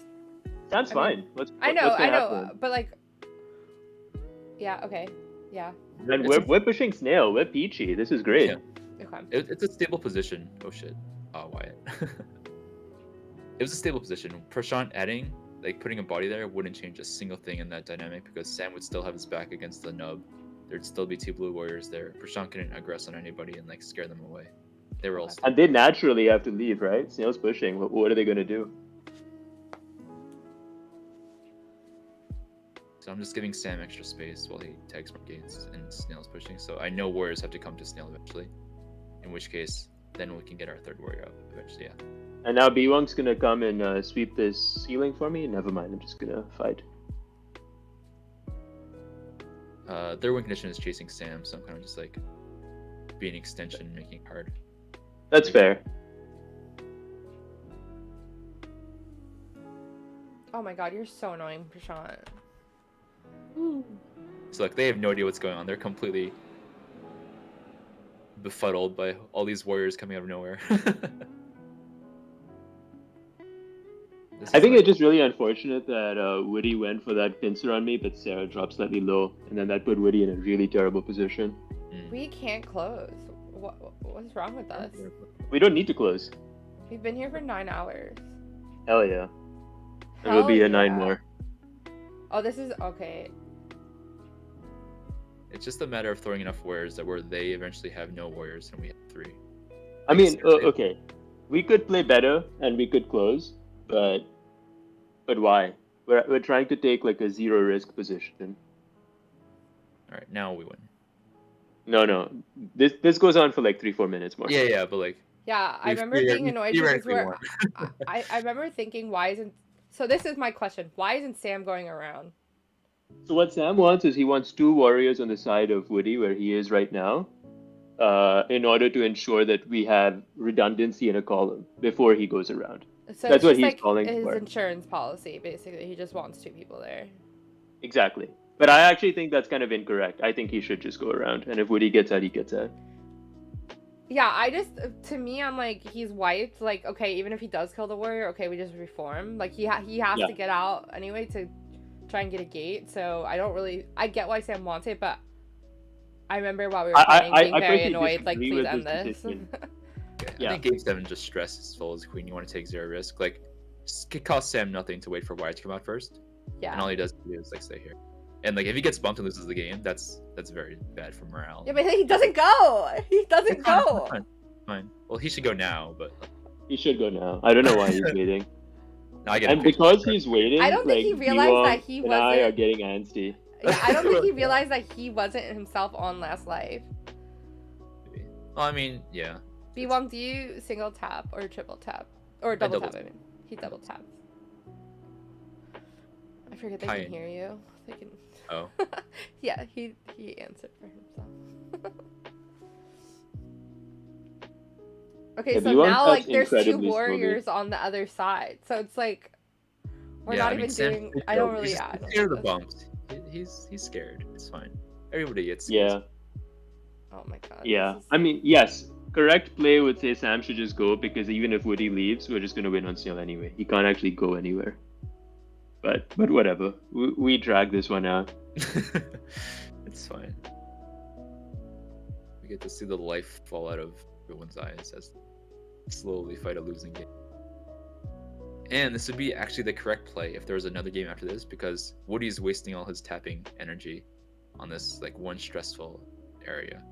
That's I fine. mean, What's I know, what's gonna happen? but like, yeah, okay, yeah, And It's we're pushing Snail. We're peachy. This is great. Yeah. okay. It's a stable position. Oh shit. Oh, Wyatt. It was a stable position. Prashant adding, like putting a body there, wouldn't change a single thing in that dynamic because Sam would still have his back against the nub. There'd still be 2 blue warriors there. Prashant couldn't aggress on anybody and like scare them away. They were all Okay. stable. And they naturally have to leave, right? Snail's pushing. What are they gonna do? So I'm just giving Sam extra space while he tags more gates and Snail's pushing. So I know warriors have to come to Snail eventually. In which case, then we can get our 3rd warrior up eventually. Yeah. And now B1's gonna come and sweep this ceiling for me. Never mind. I'm just gonna fight. Their win condition is chasing Sam, so I'm kind of just like being extension, making it hard. That's fair. Oh my god, you're so annoying, Prashant. So like they have no idea what's going on. They're completely befuddled by all these warriors coming out of nowhere. I think it's just really unfortunate that Woody went for that pincer on me, but Sarah dropped slightly low, and then that put Woody in a really terrible position. We can't close. What's wrong with us? We don't need to close. We've been here for 9 hours. Hell yeah. And we'll be Hell here 9 yeah. more. Oh, this is okay. It's just a matter of throwing enough warriors that where they eventually have no warriors and we have 3. I mean, Sarah- okay. We could play better and we could close, but why? We're trying to take like a zero risk position. All right, now we win. No. This goes on for like 3-4 minutes more. Yeah, but like Yeah, I We've remember being annoyed because theoretically we're. won. I remember thinking, why isn't. So this is my question. Why isn't Sam going around? So what Sam wants is he wants two warriors on the side of Woody where he is right now, in order to ensure that we have redundancy in a column before he goes around. So That's it's what just he's like calling his for. insurance policy, basically. He just wants two people there. Exactly. But I actually think that's kind of incorrect. I think he should just go around, and if Woody gets out, he gets out. Yeah, I just to me, I'm like he's wiped. Like, okay, even if he does kill the warrior, okay, we just reform. Like he has Yeah. to get out anyway to try and get a gate. So I get why Sam wants it, but I remember while we were playing being I very personally annoyed. Like, disagree please with end this this. decision. Okay, I Yeah. think game 7 just stress as full as queen. You want to take zero risk. Like, it costs Sam nothing to wait for Wyatt to come out first, and all Yeah. he does is like stay here. And like if he gets bumped and loses the game, that's very bad for morale. Yeah, but he doesn't go. He doesn't It's fine, go. it's fine, fine. Well, he should go now, but He should go now. I don't know why he's waiting. I get a And picture. because he's waiting, I don't think like he realized that Biwong he and I are wasn't. getting antsy. Yeah, I don't think he realized that he wasn't himself on last life. Well, I mean, yeah. B1, do you single tap or triple tap or double double tap? I mean, he double taps. I forget they Hi. can hear you. They can. Oh. Yeah, he answered for himself. Okay, Yeah, so B1 now taps like there's two incredibly warriors on the other side, so it's like we're Yeah, not I mean, even Sam- doing. I don't really. He's Yeah, I don't scared of the know. bumps. He's scared. It's fine. Everybody gets Yeah. scared. Oh my god. Yeah. this is- I mean, yes. Correct play would say Sam should just go because even if Woody leaves, we're just gonna win on Snail anyway. He can't actually go anywhere. But whatever. We drag this one out. It's fine. We get to see the life fall out of everyone's eyes as they slowly fight a losing game. And this would be actually the correct play if there was another game after this, because Woody's wasting all his tapping energy on this like one stressful area.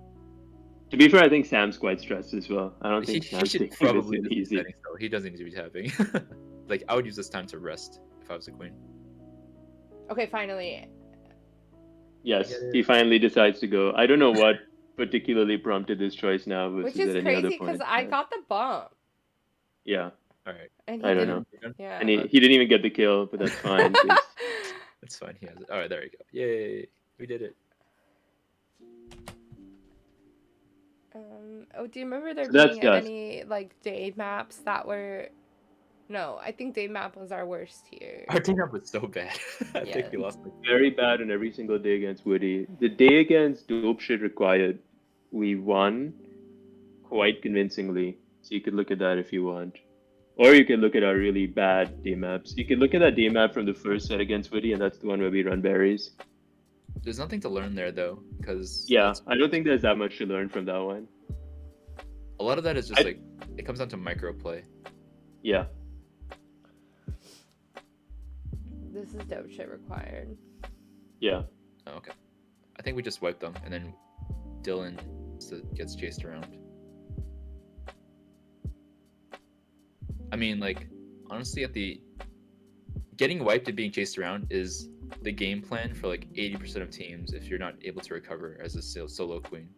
To be fair, I think Sam's quite stressed as well. I don't He, think he Sam's should taking probably this just be easy. setting still. He doesn't need to be tapping. Like I would use this time to rest if I was a queen. Okay, finally. Yes, Yeah, yeah. he finally decides to go. I don't know what particularly prompted this choice now versus Which is at any other crazy point. because I got the bump Yeah, All right, and he I don't didn't. know. Yeah. And he didn't even get the kill, but that's fine. 'cause- that's fine. He has it. All right, there we go. Yay, we did it. Oh, do you remember there So that's being Dusk. any like day maps that were? No, I think day map was our worst here. Our team up was so bad. I Yeah. think we lost. Like, Very bad on every single day against Woody. The day against Dope Shit Required, we won quite convincingly. So you could look at that if you want. Or you can look at our really bad day maps. You can look at that day map from the first set against Woody, and that's the one where we run berries. there's nothing to learn there though, because Yeah, I don't think there's that much to learn from that one. a lot of that is just I- like it comes down to micro play. Yeah. This is dope shit required. Yeah. Oh, okay. I think we just wiped them, and then Dylan gets chased around. I mean, like, honestly, getting wiped and being chased around is the game plan for like 80% of teams if you're not able to recover as a solo queen.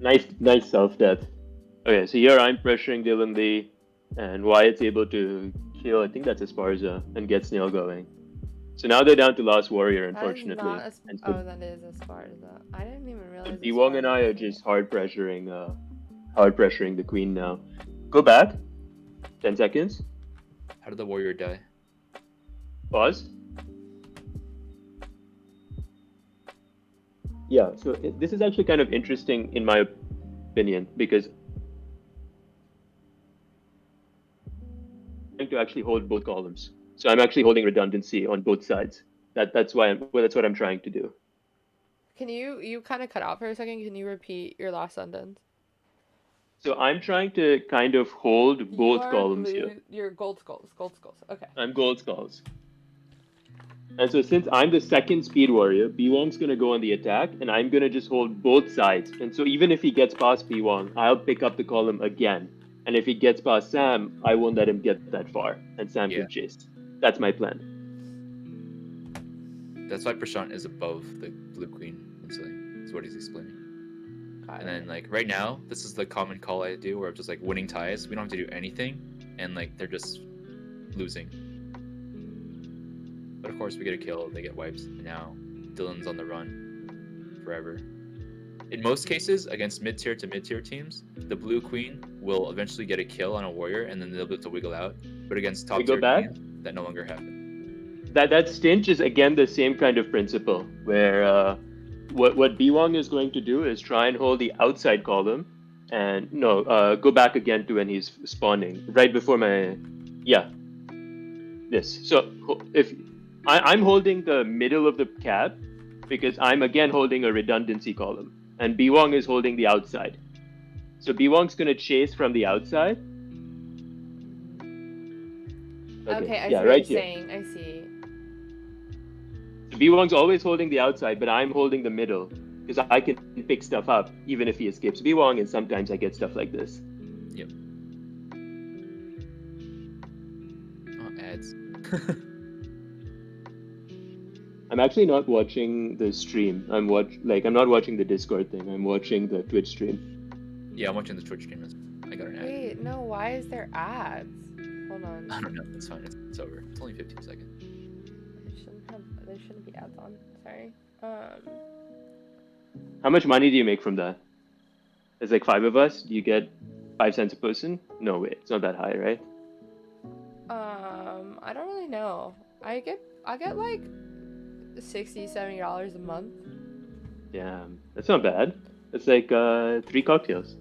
Nice self-death. Okay, so here I'm pressuring Dylan Lee, and Wyatt's able to kill, I think that's Esparza, and get Snail going. So now they're down to Last Warrior, That is unfortunately. not as. And so Oh, that is as far as that. I didn't even realize. Biwong and I are just hard pressuring the queen now. Go back. 10 seconds. How did the warrior die? Pause. Yeah, so this is actually kind of interesting in my opinion because I'm trying to actually hold both columns. So I'm actually holding redundancy on both sides. That's what I'm trying to do. Can you kind of cut out for a second? Can you repeat your last sentence? So I'm trying to kind of hold both You are columns blue- here. You're gold skulls. Gold skulls. Okay. I'm gold skulls. And so since I'm the second speed warrior, Biwong's gonna go on the attack, and I'm gonna just hold both sides. And so even if he gets past Biwong, I'll pick up the column again. And if he gets past Sam, I won't let him get that far, and Sam Yeah. can chase. That's my plan. That's why Prashant is above the blue queen instantly. Is what he's explaining. Got And it. then like right now, this is the common call I do where I'm just like winning ties. We don't have to do anything, and like they're just losing. But of course, we get a kill, they get wipes, and now Dylan's on the run forever. In most cases, against mid-tier to mid-tier teams, the blue queen will eventually get a kill on a warrior, and then they'll be able to wiggle out. But against We go top-tier back. queens, that no longer happens. That stinch is again the same kind of principle where what Biwang is going to do is try and hold the outside column and go back again to when he's spawning right before this. So if I'm holding the middle of the cap because I'm again holding a redundancy column and Biwang is holding the outside. So Biwang's going to chase from the outside. Okay, I see yeah, what right you're here. saying. I see. So B1's always holding the outside, but I'm holding the middle because I can pick stuff up even if he escapes B1, and sometimes I get stuff like this. Yep. Oh, ads. I'm actually not watching the stream. I'm not watching the Discord thing. I'm watching the Twitch stream. Yeah, I'm watching the Twitch stream. I got an ad. Wait, no. Why is there ads? Hold on. I don't know. It's fine. It's over. It's only 15 seconds. There shouldn't be ads on. Sorry. How much money do you make from that? There's like 5 of us. Do you get 5 cents a person? No way. It's not that high, right? I don't really know. I get like $60-$70 a month. Yeah, that's not bad. It's like 3 cocktails.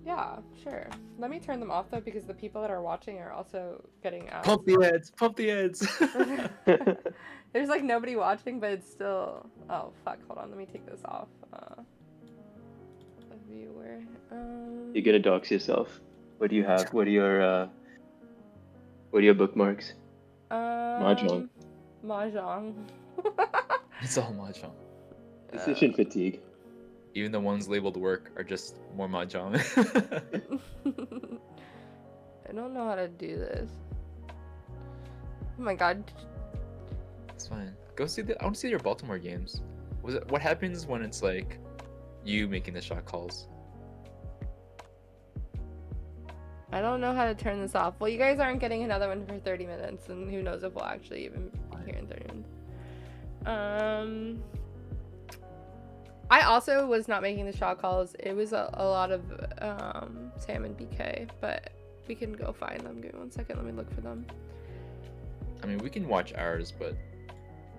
Yeah, sure. Let me turn them off though because the people that are watching are also getting ads. Pump the ads! Pump the ads! There's like nobody watching, but it's still. Oh fuck! Hold on, let me take this off. A viewer. You're gonna dox yourself. What do you have? What are your bookmarks? Mahjong. Mahjong. It's all mahjong. Decision fatigue. Even the ones labeled work are just more mahjong. I don't know how to do this. Oh my god. It's fine. Go see I want to see your Baltimore games. What happens when it's like you making the shot calls? I don't know how to turn this off. Well, you guys aren't getting another one for 30 minutes, and who knows if we'll actually even be here in 30 minutes. I also was not making the shot calls. It was a lot of Sam and BK, but we can go find them. Give me 1 second. Let me look for them. I mean, we can watch ours, but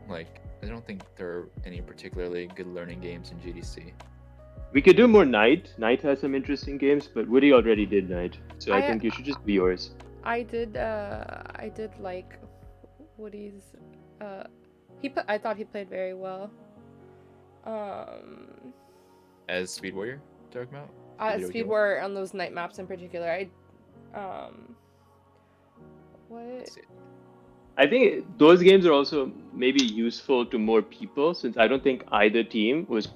like, I don't think there are any particularly good learning games in GDC. We could do more Knight. Knight has some interesting games, but Woody already did Knight, so I think you should just be yours. I did like Woody's. I thought he played very well. As Speed Warrior, talking about? Speed Warrior on those night maps in particular. What? I think those games are also maybe useful to more people since I don't think either team was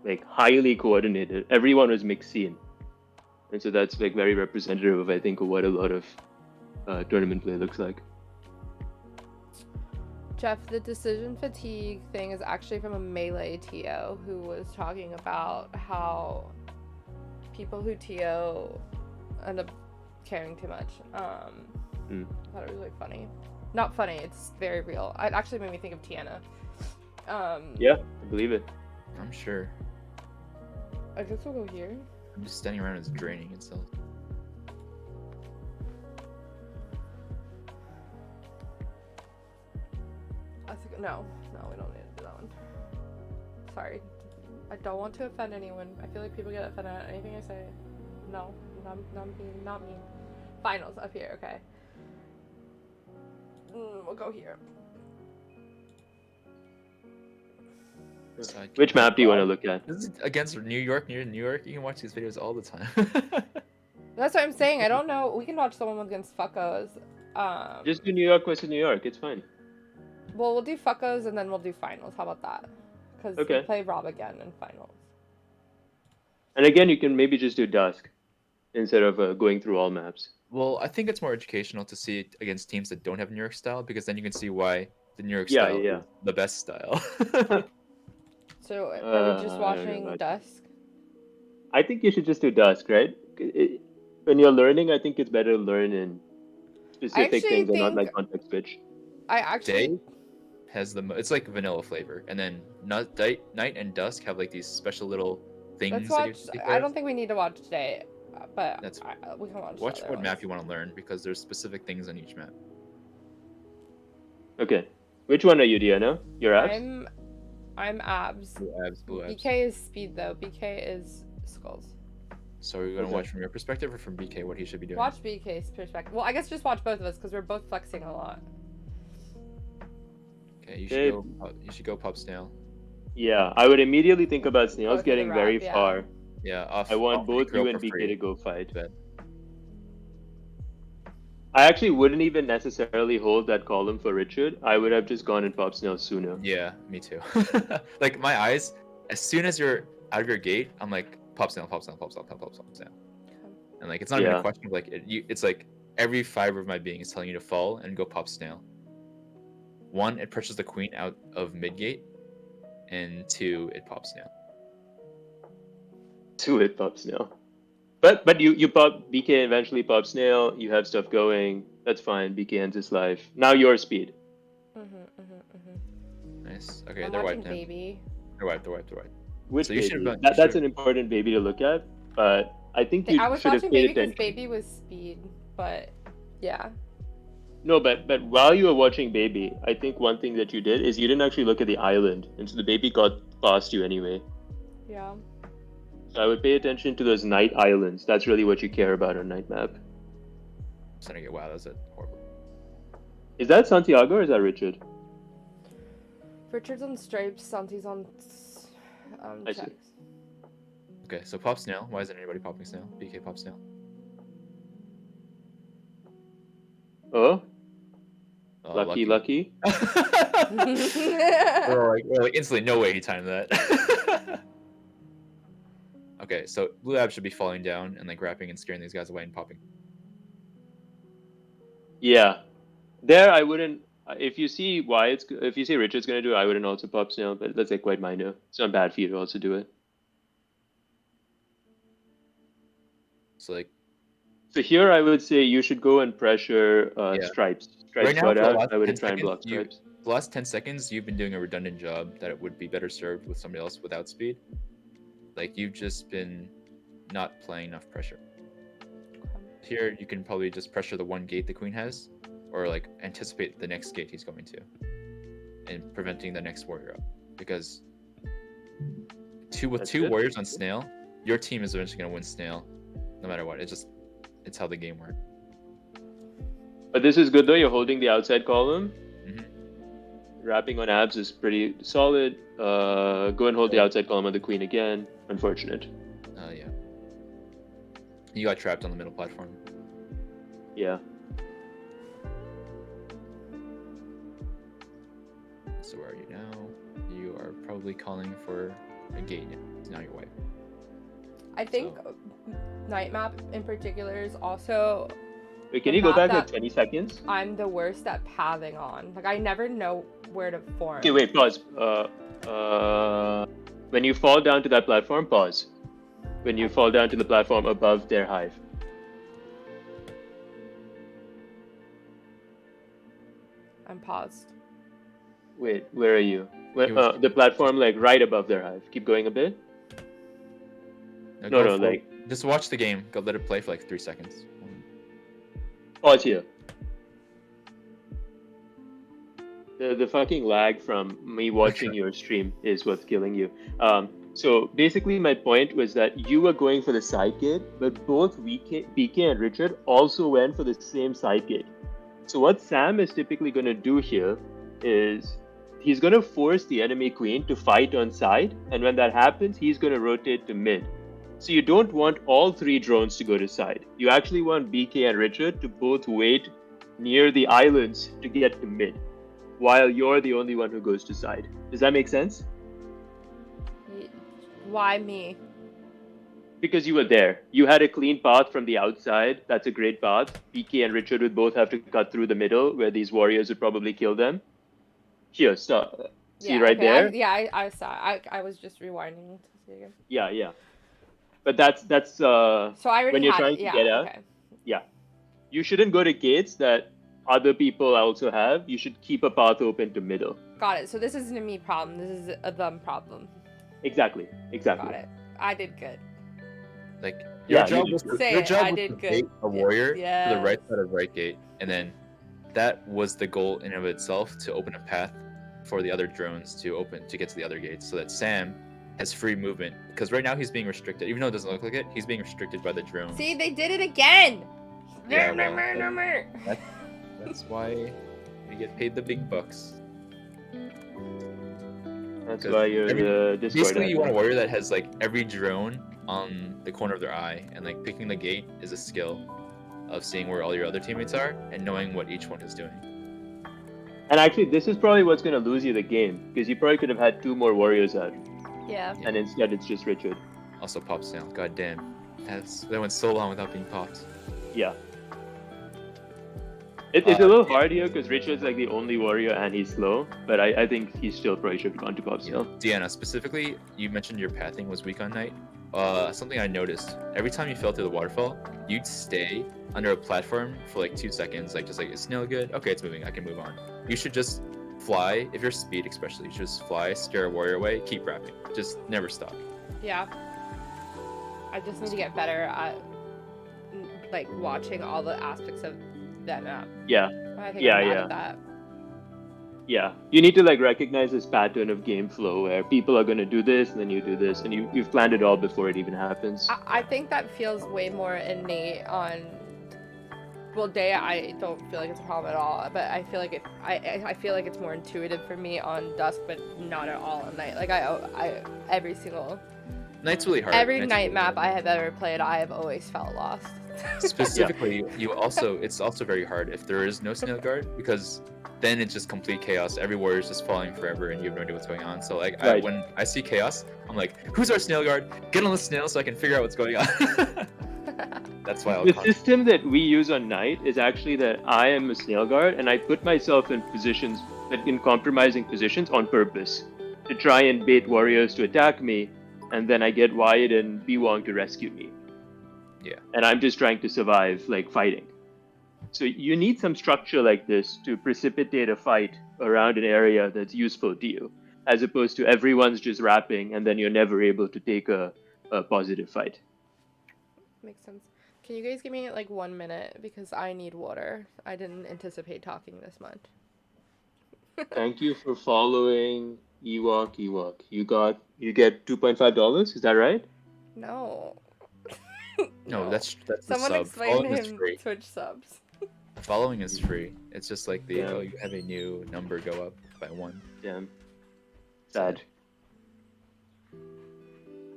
like highly coordinated. Everyone was mixed scene, and so that's like very representative of I think of what a lot of tournament play looks like. Jeff, the decision fatigue thing is actually from a Melee TO who was talking about how people who TO end up caring too much. I thought it was really funny. Not funny, it's very real. It actually made me think of Tiana. Yeah, I believe it. I'm sure. I guess we'll go here. I'm just standing around, it's draining itself. No, we don't need to do that one. Sorry. I don't want to offend anyone. I feel like people get offended at anything I say. No, not me. Finals up here, okay. We'll go here. Which map do you want to look at? This is against New York, near New York. You can watch these videos all the time. That's what I'm saying. I don't know. We can watch the one against Fuckos. Just do New York versus New York. It's fine. Well, we'll do Fuckos and then we'll do finals. How about that? Because we play Rob again in finals. And again, you can maybe just do Dusk instead of going through all maps. Well, I think it's more educational to see it against teams that don't have New York style because then you can see why the New York style is the best style. So are we just watching Dusk? I think you should just do Dusk, right? When you're learning, I think it's better to learn in specific things and not like context switch. I actually... has it's like vanilla flavor, and then Night and Dusk have like these special little things Let's that you watch. take I care of. don't think we need to watch today, but That's we can watch. watch the other what map ones. you want to learn because there's specific things on each map. Okay. Which one are you, Diana? Your abs? I'm abs. Blue abs. BK is speed though. BK is skulls. So you're gonna watch from your perspective or from BK what he should be doing? Watch BK's perspective. Well, I guess just watch both of us because we're both flexing a lot. Okay, you should go. You should go pop snail. Yeah, I would immediately think about snails Go through the getting very wrap, yeah. far. Yeah, off. I want off both Crow you and for BK free. to go fight. Bet. I actually wouldn't even necessarily hold that column for Richard. I would have just gone and popped snails sooner. Yeah, me too. Like my eyes, as soon as you're out of your gate, I'm like pop snail, pop snail, pop snail, pop snail. And like it's not even Yeah. a question of like it's like every fiber of my being is telling you to fall and go pop snail. One, it pushes the queen out of mid gate, and two, it pops snail. To it, pop snail. But you pop BK eventually pop snail. You have stuff going. That's fine. BK ends his life. Now your speed. Nice. Okay, I'm they're watching wiped now. Baby. They're wiped. They're wiped. They're wiped. Which So you baby? should've done- That's should've- an important baby to look at. But I think you I was should have watching paid Baby because attention. Baby was speed, but yeah. No, but while you were watching Baby, I think one thing that you did is you didn't actually look at the island, and so the baby got past you anyway. Yeah. So I would pay attention to those night islands. That's really what you care about on night map. Wow, that's a horrible. Is that Santiago or is that Richard? Richard's on stripes, Santi's on I see. checks. Okay, so pop snail. Why isn't anybody popping snail? BK pop snail. Oh, Oh, lucky. we're like instantly, no way he timed that. Okay, so blue ab should be falling down and like wrapping and scaring these guys away and popping. Yeah, there I wouldn't. If you see if you see Richard's gonna do it, I wouldn't also pop snail, but that's like quite minor. It's not bad for you to also do it. So like So here I would say you should go and pressure Yeah. stripes. right now, got for the out. last I would 10 try and block seconds, you, stripes. the last 10 seconds, you've been doing a redundant job that it would be better served with somebody else without speed. Like you've just been not playing enough pressure. Here, you can probably just pressure the one gate the queen has, or like anticipate the next gate he's going to, and preventing the next warrior up. Because with That's two good. warriors on snail, your team is eventually going to win snail, no matter what. It's how the game works. But this is good though. You're holding the outside column. Mhm. Wrapping on abs is pretty solid. Go and hold the outside column of the queen again. Unfortunate. Yeah. You got trapped on the middle platform. Yeah. So where are you now? You are probably calling for a gate now. You're white. I think night map in particular is also Wait, can The you go map back that- like 20 seconds? I'm the worst at pathing on. Like I never know where to form. Okay, wait, pause. When you fall down to that platform, pause. When you fall down to the platform above their hive. I'm paused. Wait, where are you? He was- The platform like right above their hive. Keep going a bit. Now No, go no, for- like just watch the game. Go let it play for like 3 seconds. pause here. The fucking lag from me watching your stream is what's killing you. So basically, my point was that you were going for the side gate, but both BK and Richard also went for the same side gate. So what Sam is typically going to do here is he's going to force the enemy queen to fight on side, and when that happens, he's going to rotate to mid. So you don't want all three drones to go to side. You actually want BK and Richard to both wait near the islands to get to mid, while you're the only one who goes to side. Does that make sense? Why me? Because you were there. You had a clean path from the outside. That's a great path. BK and Richard would both have to cut through the middle, where these warriors would probably kill them. Here, stop. See right there? I saw. I was just rewinding to see again. Yeah. But that's So I already when you're had trying it. to Yeah. get out. Okay. You shouldn't go to gates that other people also have, you should keep a path open to middle. Got it. So this isn't a me problem. This is a them problem. Exactly. Got it. I did good. Like Yeah, your job you was did. Say your it, job I was did to good. bait a warrior to the Yes. right side of right gate, and then that was the goal in and of itself, to open a path for the other drones to get to the other gates, so that Sam has free movement. Because right now he's being restricted, even though it doesn't look like it. He's being restricted by the drones. See, they did it again. Yeah, well, that's why we get paid the big bucks. That's 'Cause why you're the Discord Basically, you want a admin. warrior that has like every drone on the corner of their eye, and like picking the gate is a skill of seeing where all your other teammates are and knowing what each one is doing. And actually, this is probably what's going to lose you the game, because you probably could have had 2 more warriors out, Yeah. and instead it's just Richard. Also, pop snail. God damn, that went so long without being popped. Yeah. It's a little hard here because Richard's like the only warrior and he's slow, but I think he still probably should have gone to Pop Seal. Deanna, specifically, you mentioned your pathing was weak on night. Something I noticed, every time you fell through the waterfall, you'd stay under a platform for like 2 seconds, like just like, is snail good? Okay, it's moving, I can move on. You should just fly, if you're speed especially, you should just fly, scare a warrior away, keep rapping. Just never stop. Yeah. I just need to get better at like watching all the aspects of that map. Yeah. I think Yeah, I'm bad yeah. at that. Yeah. You need to like recognize this pattern of game flow where people are going to do this and then you do this, and you've planned it all before it even happens. I think that feels way more innate on. Well, day I don't feel like it's a problem at all, but I feel like I feel like it's more intuitive for me on dusk, but not at all on night. Like I every single Night's really hard. every Night's night really map hard. I have ever played, I have always felt lost. Specifically, it's also very hard if there is no snail guard, because then it's just complete chaos. Every warrior is just falling forever and you have no idea what's going on. So like Right. when I see chaos, I'm like, who's our snail guard? Get on the snail so I can figure out what's going on. That's why I'll The system that we use on night is actually that I am a snail guard and I put myself in positions, in compromising positions on purpose to try and bait warriors to attack me, and then I get Wyatt and Wong to rescue me. Yeah. And I'm just trying to survive, like fighting. So you need some structure like this to precipitate a fight around an area that's useful to you, as opposed to everyone's just rapping and then you're never able to take a positive fight. Makes sense. Can you guys give me like 1 minute because I need water? I didn't anticipate talking this much. Thank you for following Ewok. You get $2.5, is that right? No. No, that's the Someone sub. explain Following to is him free. Twitch subs. Following is free. It's just like the Yeah. oh, you have a new number go up by 1. Damn. Sad.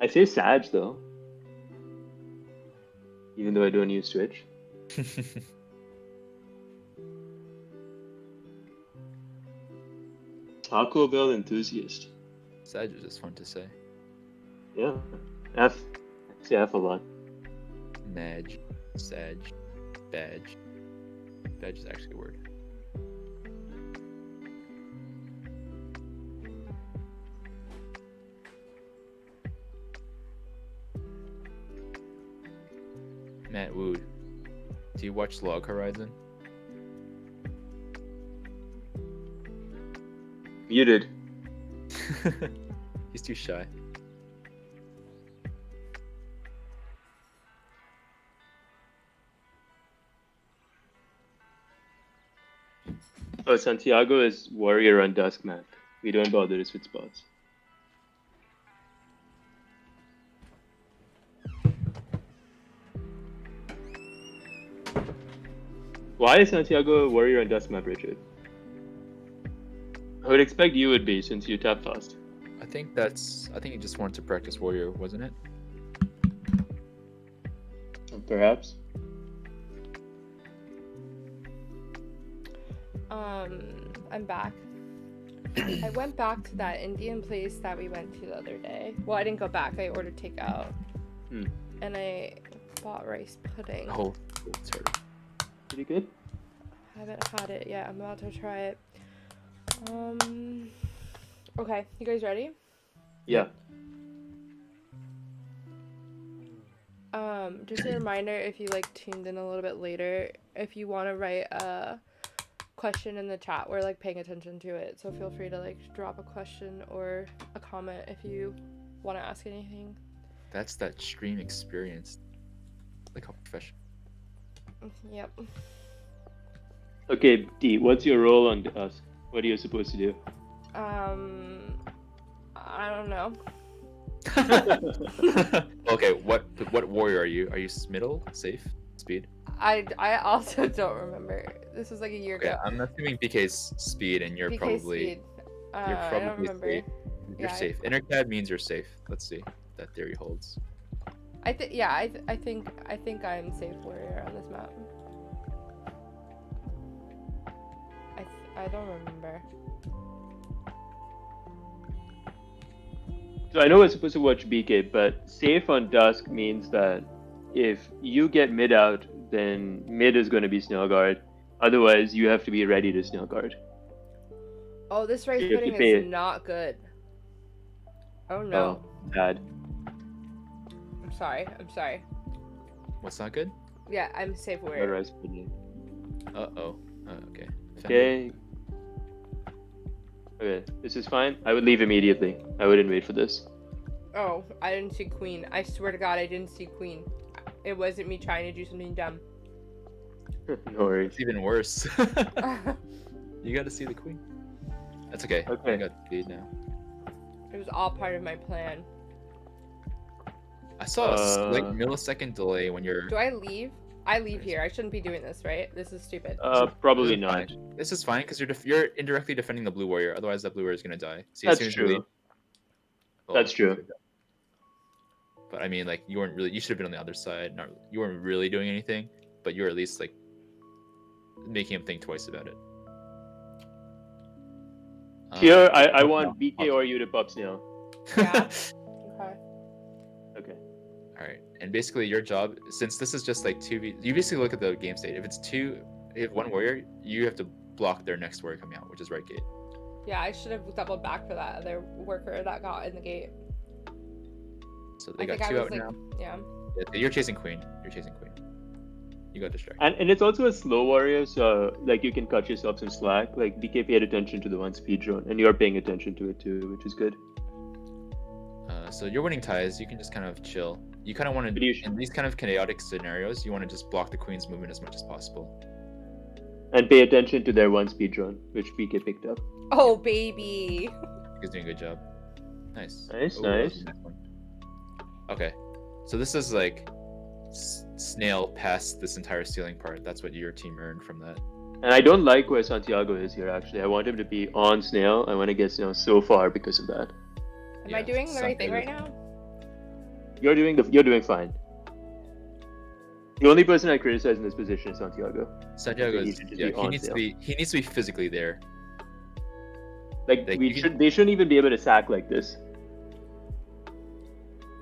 I say Sag though. Even though I don't use Twitch. Taco Bell enthusiast. Sag is just fun to say. Yeah. F. I say F a lot. Madge, Sag, Badge. Badge is actually a word. Matt Wood, do you watch Log Horizon? Muted. He's too shy. Oh, Santiago is warrior on dusk map. We don't bother to switch spots. Why is Santiago a warrior on dusk map, Richard? I would expect you would be since you tap fast. I think he just wanted to practice warrior, wasn't it? Perhaps. I'm back. I went back to that Indian place that we went to the other day. Well, I didn't go back. I ordered takeout. And I bought rice pudding. Oh, sorry. Pretty good. I haven't had it yet. I'm about to try it. Okay, you guys ready? Yeah. Just a reminder, if you like tuned in a little bit later, if you want to write a question in the chat. We're like paying attention to it, so feel free to like drop a question or a comment if you want to ask anything. That's that stream experience. Like how professional. Yep. Okay, D, what's your role on Dusk? What are you supposed to do? I don't know. Okay, what warrior are you? Are you middle, safe, speed? I also don't remember. This was like a year Okay, ago. I'm assuming BK's speed, and you're BK probably speed. you're I don't probably remember. safe. You're Yeah, safe. Intercad means you're safe. Let's see if that theory holds. I think I'm safe warrior on this map. I don't remember. So I know we're supposed to watch BK, but safe on Dusk means that if you get mid out, then mid is going to be snail guard. Otherwise, you have to be ready to snail guard. Oh, this rice You have to pudding pay is it. not good. Oh no. Oh, bad. I'm sorry. What's not good? Yeah, I'm safe Red warrior. rice pudding. Uh-oh. Okay. Okay. Okay, this is fine. I would leave immediately. I wouldn't wait for this. Oh, I didn't see queen. I swear to God, I didn't see queen. It wasn't me trying to do something dumb. No worries. It's even worse. You got to see the queen. That's okay. Okay. I got speed now. It was all part of my plan. I saw a slight millisecond delay when you're. Do I leave? I leave here. I shouldn't be doing this, right? This is stupid. Probably This is not. fine. This is fine because you're indirectly defending the blue warrior. Otherwise, that blue warrior is gonna die. See, as That's soon as you true. leave- well, That's true. But I mean, like, you weren't really. You should have been on the other side. Not. You weren't really doing anything, but you were at least like making him think twice about it. Here, I want BK or you to pop snail. Yeah. Okay. Okay. All right, and basically your job, since this is just like 2v, you basically look at the game state. If it's one warrior, you have to block their next warrior coming out, which is right gate. Yeah, I should have doubled back for that other worker that got in the gate. So they I got think I two was out like, now. yeah. Yeah, you're chasing queen. You got distracted. And it's also a slow warrior, so like you can cut yourself some slack. Like BK paid attention to the one speed drone, and you're paying attention to it too, which is good. So you're winning ties. You can just kind of chill. You kind of want But to, you should- in these kind of chaotic scenarios, you want to just block the queen's movement as much as possible. And pay attention to their one speed drone, which BK picked up. Oh, baby. He's doing a good job. Nice. Nice, Ooh, that was nice. a nice one. Okay, so this is like snail past this entire ceiling part. That's what your team earned from that. And I don't like where Santiago is here, actually. I want him to be on snail. I want to get snail so far because of that. Am I doing the right thing right now? You're doing fine. The only person I criticize in this position is Santiago. Santiago He is, should just yeah, be he on needs to sale. be physically there. Like Like, they shouldn't even be able to sack like this.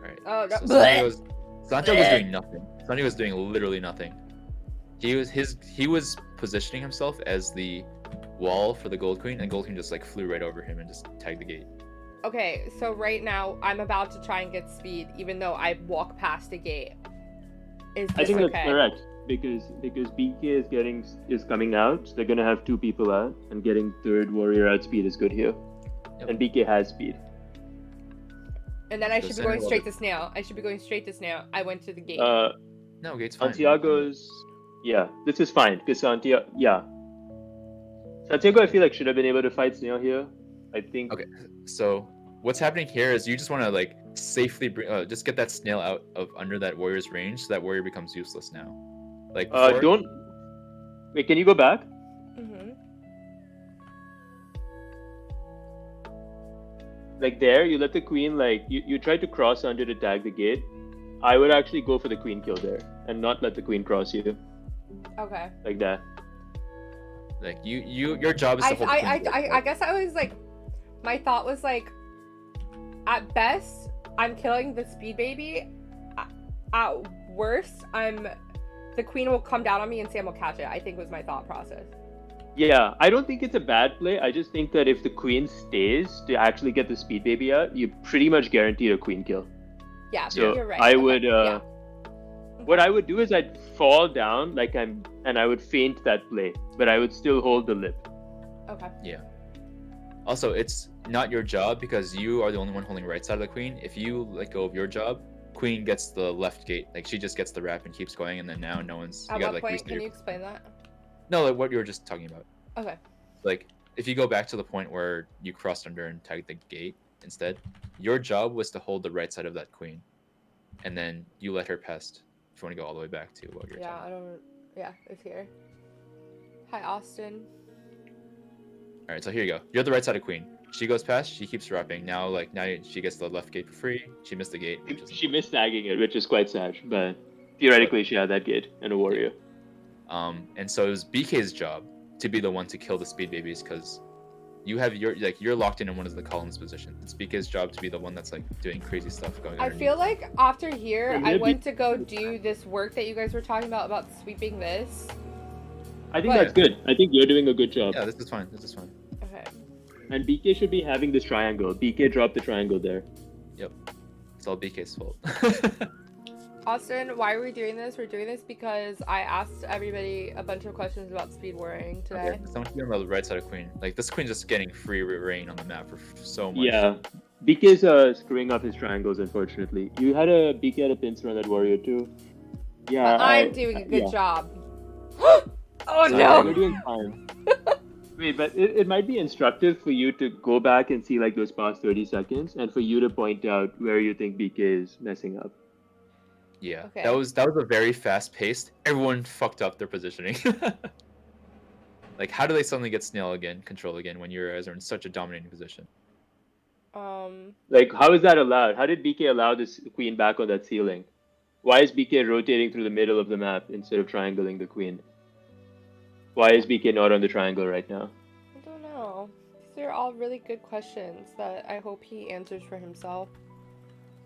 Right. Oh, no. So Santiago's doing nothing. Santiago's doing literally nothing. He was positioning himself as the wall for the gold queen, and gold queen just like flew right over him and just tagged the gate. Okay, so right now I'm about to try and get speed, even though I walk past the gate. Is this I think okay? that's correct because BK is coming out. So they're gonna have two people out, and getting third warrior out speed is good here. Yep. And BK has speed. And then I So should be send going it straight over. to snail. I went to the gate. No, gate's fine. Santiago's this is fine because Santiago I feel like should have been able to fight snail here. I think. Okay, so what's happening here is you just want to like safely just get that snail out of under that warrior's range, so that warrior becomes useless now. Like before, Don't. Wait, can you go back? Mm-hmm. Like there, you let the queen you try to cross under to tag the gate. I would actually go for the queen kill there and not let the queen cross you Okay. like that. like your job is to hold. the queen's leg, I guess I was like, my thought was like, at best, I'm killing the speed baby. At worst, the queen will come down on me and Sam will catch it. I think was my thought process. Yeah, I don't think it's a bad play. I just think that if the queen stays to actually get the speed baby out, you pretty much guaranteed a queen kill. Yeah, So you're right. I Okay, would yeah. What I would do is I'd fall down and I would feint that play, but I would still hold the lip. Okay. Yeah. Also, it's not your job because you are the only one holding right side of the queen. If you let go of your job, queen gets the left gate. Like she just gets the wrap and keeps going, and then now no one's. At You gotta what like point? reset Can your- you explain that? No, like what you were just talking about. Okay. Like if you go back to the point where you crossed under and tagged the gate instead, your job was to hold the right side of that queen, and then you let her pest. If you want to go all the way back to what you're Yeah, talking. I don't. Yeah, it's here. Hi, Austin. All right, so here you go. You're the right side of queen. She goes past. She keeps wrapping. Now she gets the left gate for free. She missed the gate. Which is She missed tagging it, which is quite sad, but theoretically she had that gate and a warrior. And so it was BK's job to be the one to kill the speed babies because you're locked in one of the columns position. It's BK's job to be the one that's like doing crazy stuff going. I feel like after here, Yeah, I maybe- went to go do this work that you guys were talking about sweeping this. I think But- that's good. I think you're doing a good job. Yeah, this is fine. This is fine. Okay. And BK should be having this triangle. BK dropped the triangle there. Yep. It's all BK's fault. Austin, why are we doing this? We're doing this because I asked everybody a bunch of questions about speed warring today. Okay, someone be on the right side of queen. Like this queen's just getting free reign on the map for so much. Yeah. BK's screwing up his triangles, unfortunately. You had a BK had a pincer on that warrior too. Yeah. But I'm doing a good yeah. job. Oh You're no! doing fine. Wait, but it might be instructive for you to go back and see like those past 30 seconds and for you to point out where you think BK is messing up. Yeah. Okay. That was a very fast paced. Everyone fucked up their positioning. Like how do they suddenly get control again when you guys are in such a dominating position? Like, how is that allowed? How did BK allow this queen back on that ceiling? Why is BK rotating through the middle of the map instead of triangling the queen? Why is BK not on the triangle right now? I don't know. These are all really good questions that I hope he answers for himself.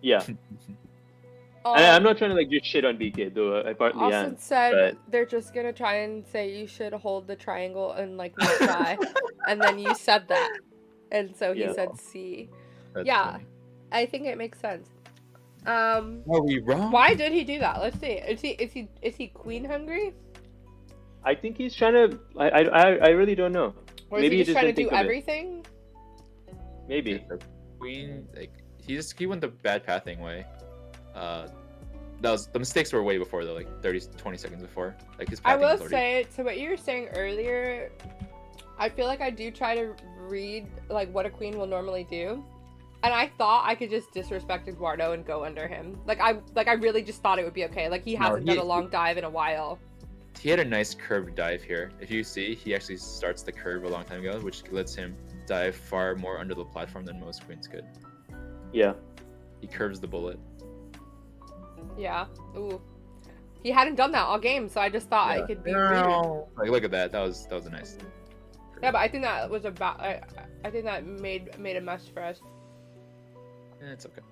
Yeah. And I'm not trying to like just shit on BK, though I partly Austin am. said they're just gonna try and say you should hold the triangle and like not try, and then you said that, and so he Yeah. said C. That's Yeah. funny. I think it makes sense. Are we wrong? Why did he do that? Let's see. Is he queen hungry? I think he's trying to. I really don't know. Or is Maybe he he just just trying to didn't do think of it. everything? Maybe. Yeah, the queen, like he went the bad pathing way. The mistakes were way before though, like 20 seconds before. Like his pathing I will was already- say, to what you were saying earlier, I feel like I do try to read like what a queen will normally do. And I thought I could just disrespect Eduardo and go under him. Like I really just thought it would be okay. Like he hasn't done a long dive in a while. He had a nice curved dive here. If you see, he actually starts the curve a long time ago, which lets him dive far more under the platform than most queens could. Yeah. He curves the bullet. Yeah. Ooh. He hadn't done that all game, so I just thought I could be rude. Like look at that. That was a nice. Yeah, but I think that was about. I think that made a mess for us. It's okay.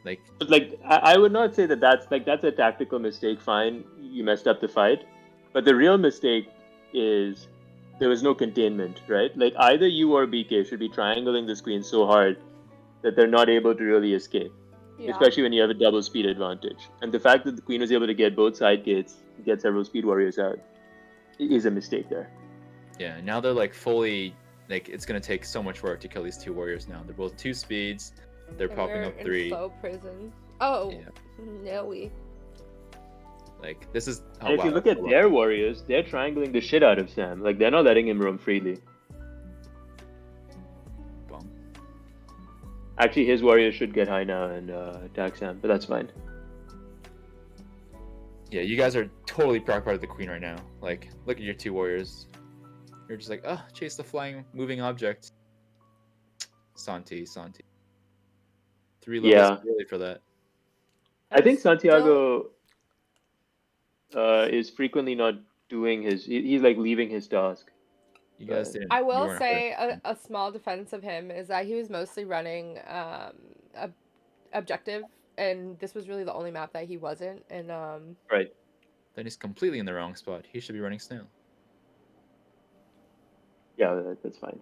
Like But like, I would not say that's a tactical mistake. Fine, you messed up the fight, but the real mistake is there was no containment, right? Like either you or BK should be triangling this queen so hard that they're not able to really escape, Yeah. especially when you have a double speed advantage. And the fact that the queen was able to get both side gates, get several speed warriors out, is a mistake there. yeah, now they're like fully like it's gonna take so much work to kill these two warriors now. They're both 2 speeds. They're And popping we're up in 3. slow prison. Oh. Yeah. No, we. Like this is. And if you look at their warriors, they're triangling the shit out of Sam. Like they're not letting him roam freely. Bum. Actually, his warriors should get high now and attack Sam, but that's fine. Yeah, you guys are totally proc part of the queen right now. Like, look at your 2 warriors. You're just like, oh, chase the flying, moving object. Santi. 3 levels Yeah. early for that. I think Still- Santiago is frequently not doing his. He's like leaving his task. You guys didn't. I you will weren't say a small defense of him is that he was mostly running objective, and this was really the only map that he wasn't. And Right. Then he's completely in the wrong spot. He should be running snail. Yeah, that's fine.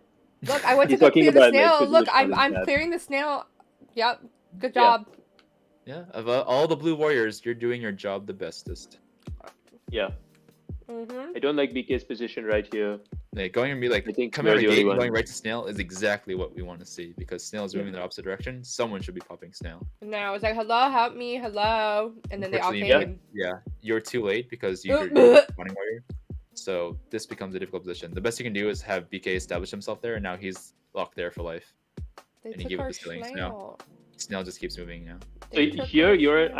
look, I went to He's go talking clear the about, like, snail. physical Look, I'm challenge map. clearing the snail. Yep, good Yeah. job. Yeah, of all the blue warriors, you're doing your job the bestest. Yeah. Mm-hmm. I don't like BK's position right here. Like going and be like I think coming out you're of the the only gate and going one. right to snail is exactly what we want to see because snail is moving in the opposite direction. Someone should be popping snail. And I was like, hello, help me, hello. And then they all Unfortunately, came. yeah, you're too late because you're running warrior. So this becomes a difficult position. The best you can do is have BK establish himself there, and now he's locked there for life. They And you took give up our the ceilings. snail. Snail just keeps moving now. So They took here our you're. snail.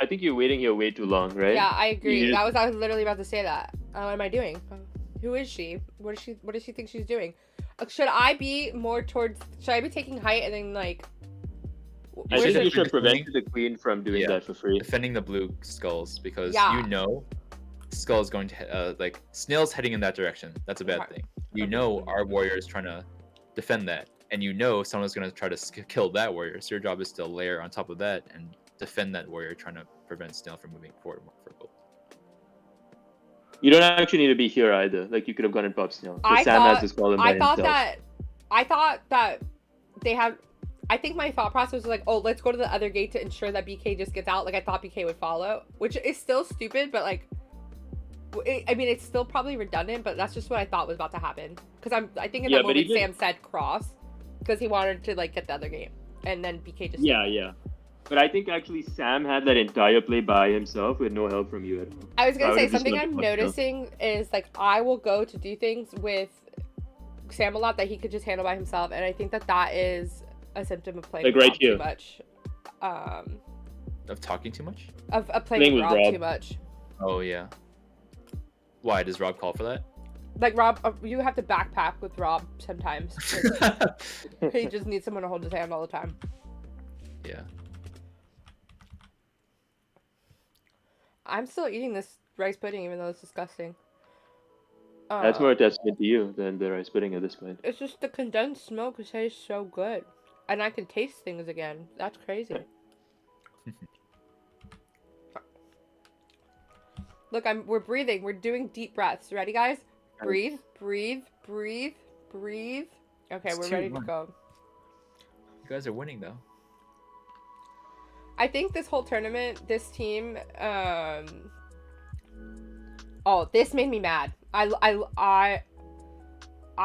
I think you're waiting here way too long, right? Yeah, I agree. You I was literally about to say that. What am I doing? Who is she? What does she think she's doing? Should I be more towards? Should I be taking height and then like? I You think should you should be prevent defending- the queen from doing Yeah. that for free. defending the blue skulls because Yeah. you know skull is going to like snail's heading in that direction. That's a bad Right. thing. You know our warrior is trying to defend that, and you know someone's going to try to kill that warrior. So your job is to layer on top of that and defend that warrior, trying to prevent snail from moving forward more for both. You don't actually need to be here either. Like you could have gone and popped snail. I Sam thought- has this column by I thought himself. that they had. I think my thought process was like, oh, let's go to the other gate to ensure that BK just gets out. Like I thought BK would follow, which is still stupid, but like, I mean, it's still probably redundant, but that's just what I thought was about to happen. Because I think in Yeah, that but moment even- Sam said cross, because he wanted to like get the other game, and then BK just Yeah. But I think actually Sam had that entire play by himself with no help from you at all. I was I gonna would say have just something let I'm the puck go. noticing is like I will go to do things with Sam a lot that he could just handle by himself, and I think that is a symptom of playing Like with right Rob here. too much. Of talking too much? Of playing, Playing with with Rob, Rob. too much. Oh yeah. Why does Rob call for that? Like Rob, you have to backpack with Rob sometimes. He just needs someone to hold his hand all the time. Yeah. I'm still eating this rice pudding even though it's disgusting. That's more a testament to you than the rice pudding at this point. It's just the condensed milk tastes so good, and I can taste things again. That's crazy. Look, we're breathing. We're doing deep breaths. Ready, guys? Breathe, breathe, breathe, breathe. Okay, It's we're ready to 2-1. go. You guys are winning though. I think this whole tournament, this team, oh, this made me mad. I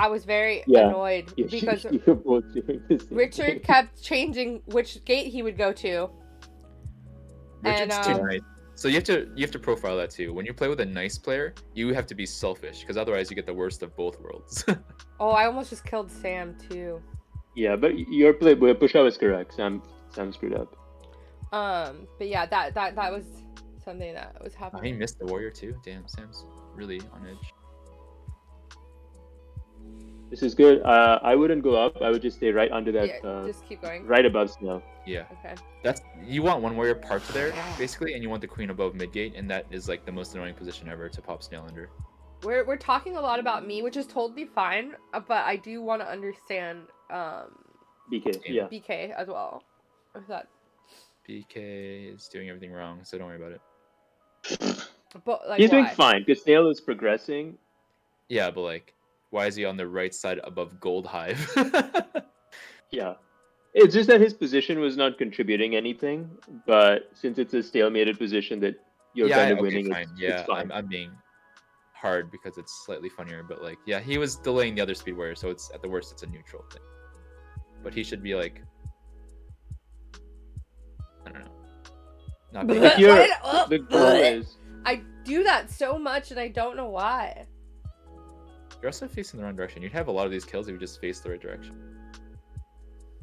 was very Yeah. annoyed because You're both doing the same Richard thing. kept changing which gate he would go to. Richard's And, too nice. So you have to profile that too. When you play with a nice player, you have to be selfish because otherwise you get the worst of both worlds. Oh, I almost just killed Sam too. Yeah, but your push out was correct. Sam screwed up. But yeah, that was something that was Oh, he happening. missed the warrior too. Damn, Sam's really on edge. This is good. I wouldn't go up. I would just stay right under that, Yeah, just keep going. right above snail. Yeah, Okay. that's you want one warrior parked there basically, and you want the queen above midgate, and that is like the most annoying position ever to pop snail under. We're talking a lot about me, which is totally fine, but I do want to understand BK. Yeah. BK as well. Is that BK is doing everything wrong, so don't worry about it. but like He's doing why? fine because snail is progressing. Yeah, but like, why is he on the right side above Gold Hive? Yeah. It's just that his position was not contributing anything, but since it's a stalemated position that you're kind of winning, fine. it's Yeah, fine. I'm being hard because it's slightly funnier, but like, yeah, he was delaying the other speed warrior, so it's at the worst, it's a neutral thing. But he should be like, I don't know, not being. Like here, What? the goal is I do that so much and I don't know why. You're also facing the wrong direction. You'd have a lot of these kills if you just face the right direction.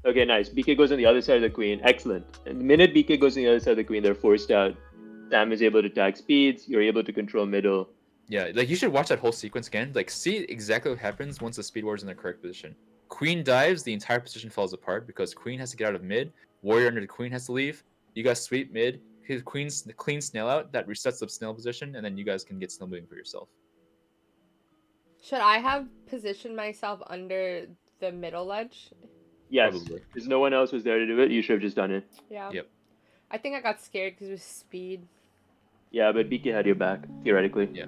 okay. Nice. BK goes on the other side of the queen. Excellent. And the minute BK goes on the other side of the queen, they're forced out. Sam is able to tag speeds. You're able to control middle. Yeah, like you should watch that whole sequence again. Like, see exactly what happens once the speed warrior's in the correct position. Queen dives, the entire position falls apart because queen has to get out of mid. Warrior under the queen has to leave. You guys sweep mid. His queen's the clean snail out. That resets the snail position, and then you guys can get snail moving for yourself. Should I have positioned myself under the middle ledge? Yes. Probably. Because no one else was there to do it. You should have just done it. Yeah. Yep. I think I got scared because it was speed. Yeah, but BK had your back theoretically. Yeah.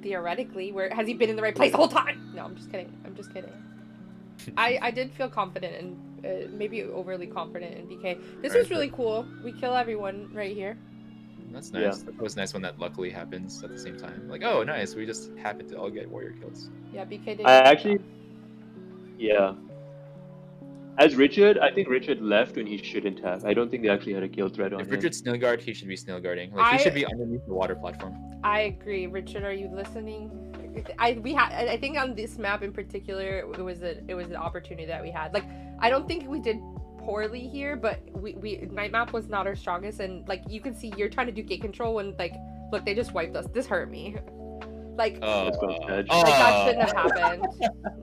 Theoretically, where has he been in the right place the whole time? No, I'm just kidding. I'm just kidding. I did feel confident maybe overly confident in BK. This Right, was really cool. We kill everyone right here. That's Yeah. nice. That was nice when that luckily happens at the same time. Like, oh, nice. We just happened to all get warrior kills. Yeah, BK did. I a good actually, job. yeah. As Richard, I think Richard left when he shouldn't have. I don't think they actually had a kill threat on If him. Richard's snail guard, he should be snail guarding. Like, he should be underneath the water platform. I agree, Richard. Are you listening? I think on this map in particular, it was an opportunity that we had. Like, I don't think we did poorly here, but we night map was not our strongest, and like you can see, you're trying to do gate control when like, look, they just wiped us. This hurt me. Like, Let's go, Sedge. like that shouldn't have happened.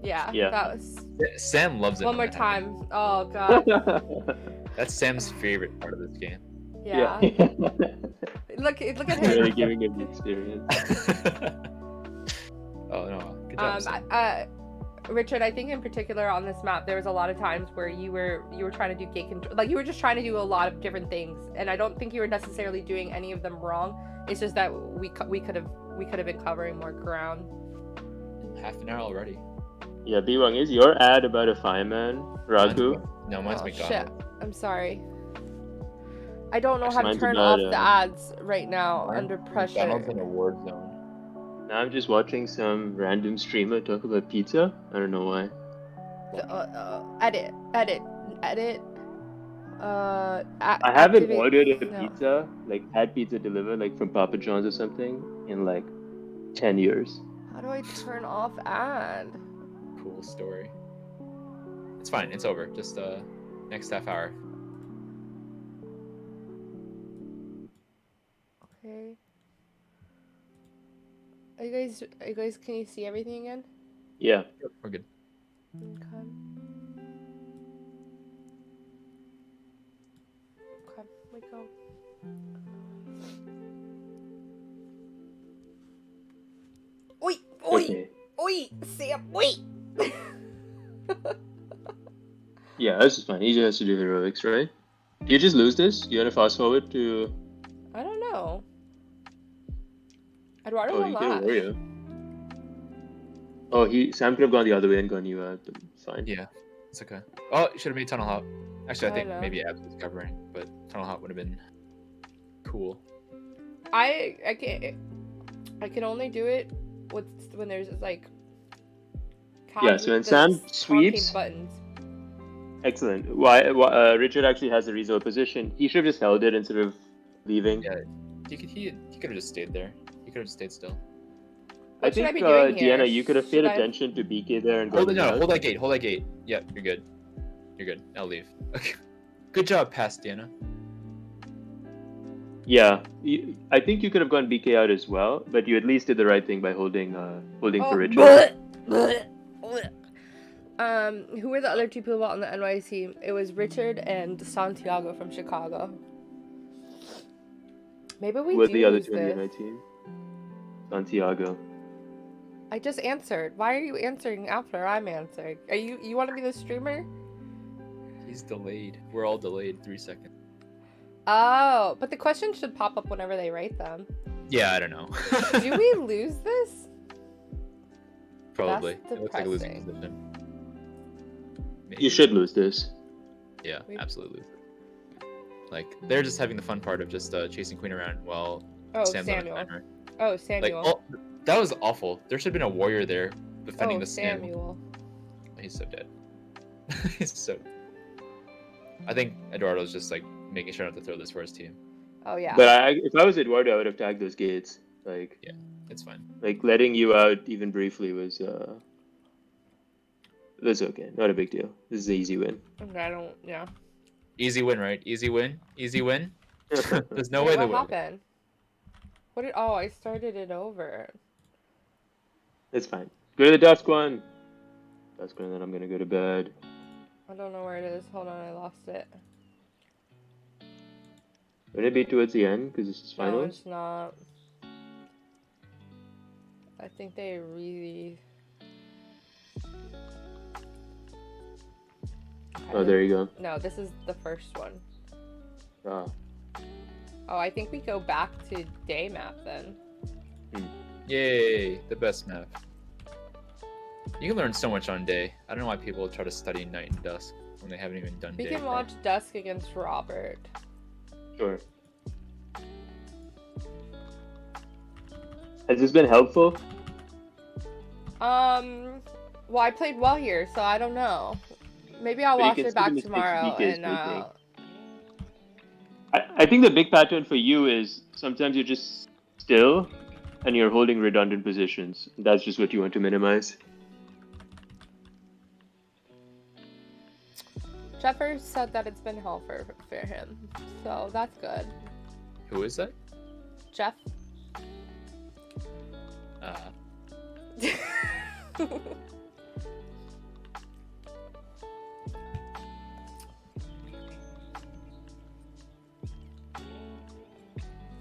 Yeah, Yeah. that was. Sam loves it. One when more that happens. time. Oh god. That's Sam's favorite part of this game. Yeah. Look at Really him. giving him the experience. Oh no, good job. Sam. Richard, I think in particular on this map, there was a lot of times where you were trying to do gate control, like you were just trying to do a lot of different things, and I don't think you were necessarily doing any of them wrong. It's just that we could have been covering more ground. Half an hour already. Yeah, B-Wang, is your ad about a fireman, Ragu? No, mine's Oh, McDonald. shit. I'm sorry. I don't know how to Mine's turn about, off the ads right now under pressure. McDonald's in a war zone. Now I'm just watching some random streamer talk about pizza. I don't know why. Edit. I haven't activate- ordered a no. pizza, like had pizza delivered, like from Papa John's or something, in like 10 years. How do I turn off ad? Cool story. It's fine. It's over. Just next half hour. Okay. Are you guys, can you see everything again? Yeah. We're good. Okay. Okay, we go. Oi! Oi! Okay. Oi! Sam, wait! Yeah, this is fine. He just has to do heroics, right? Do you just lose this? Do you want to fast forward to... I don't know. Eduardo Oh, won you get a last. warrior. Oh, Sam could have gone the other way and gone you out, but it's fine. Yeah, it's okay. Oh, you should have made Tunnel Hop. Actually, I I think know. maybe Abs was covering, but Tunnel Hop would have been cool. I can only do it when there's like Yeah, so when the Sam arcade sweeps- buttons. Excellent. Richard actually has a reasonable position. He should have just held it instead of leaving. Yeah, he could have just stayed there. He could have just stayed still. I What should I think, be doing here? Deanna, you could have paid Should I- attention to BK there and Hold gone it, no, back. hold that gate. Hold that gate. Yep, you're good. You're good. I'll leave. Okay. Good job, Pass Diana. Yeah, I think you could have gone BK out as well, but you at least did the right thing by holding for Richard. Who were the other two people on the NY team? It was Richard and Santiago from Chicago. Maybe we With do the other lose two on the this. NI team. Santiago. I just answered. Why are you answering after I'm answering? Are you want to be the streamer? He's delayed. We're all delayed 3 seconds. Oh, but the questions should pop up whenever they write them. Yeah, I don't know. Do we lose this? Probably. That's It looks like a losing depressing. position. Maybe. You should lose this. Yeah, We- absolutely. Like, they're just having the fun part of just chasing Queen around while Oh, Sam's on a Samuel. timer. Oh, Like, Samuel. oh, that was awful. There should have been a warrior there defending Oh, the snail. Samuel. He's so dead. He's so. I think Eduardo's just like making sure not to throw this for his team. Oh yeah. But if I was Eduardo, I would have tagged those gates. Like It's fine. letting you out even briefly was okay. Not a big deal. This is an easy win. Okay, I don't. Yeah. Easy win, right? Easy win. Easy win. There's no Wait, way they what win. happened? What did? Oh, I started it over. It's fine. Go to the dusk one. Dusk one, and then I'm gonna go to bed. I don't know where it is. Hold on, I lost it. Wouldn't it be towards the end? Because this is No, finals? it's not. I think they really. Oh, there you go. No, this is the first one. Ah. Oh, I think we go back to day map then. Yay, the best map. You can learn so much on day. I don't know why people try to study night and dusk. when they haven't even done We day. can watch Dusk against Robert. Sure. Has this been helpful? Well, I played well here, so I don't know. Maybe I'll But you watch can it see the back mistakes tomorrow BK is and making. I think the big pattern for you is sometimes you're just still and you're holding redundant positions. That's just what you want to minimize. Jeffers said that it's been hell for him, so that's good. Who is that? Jeff.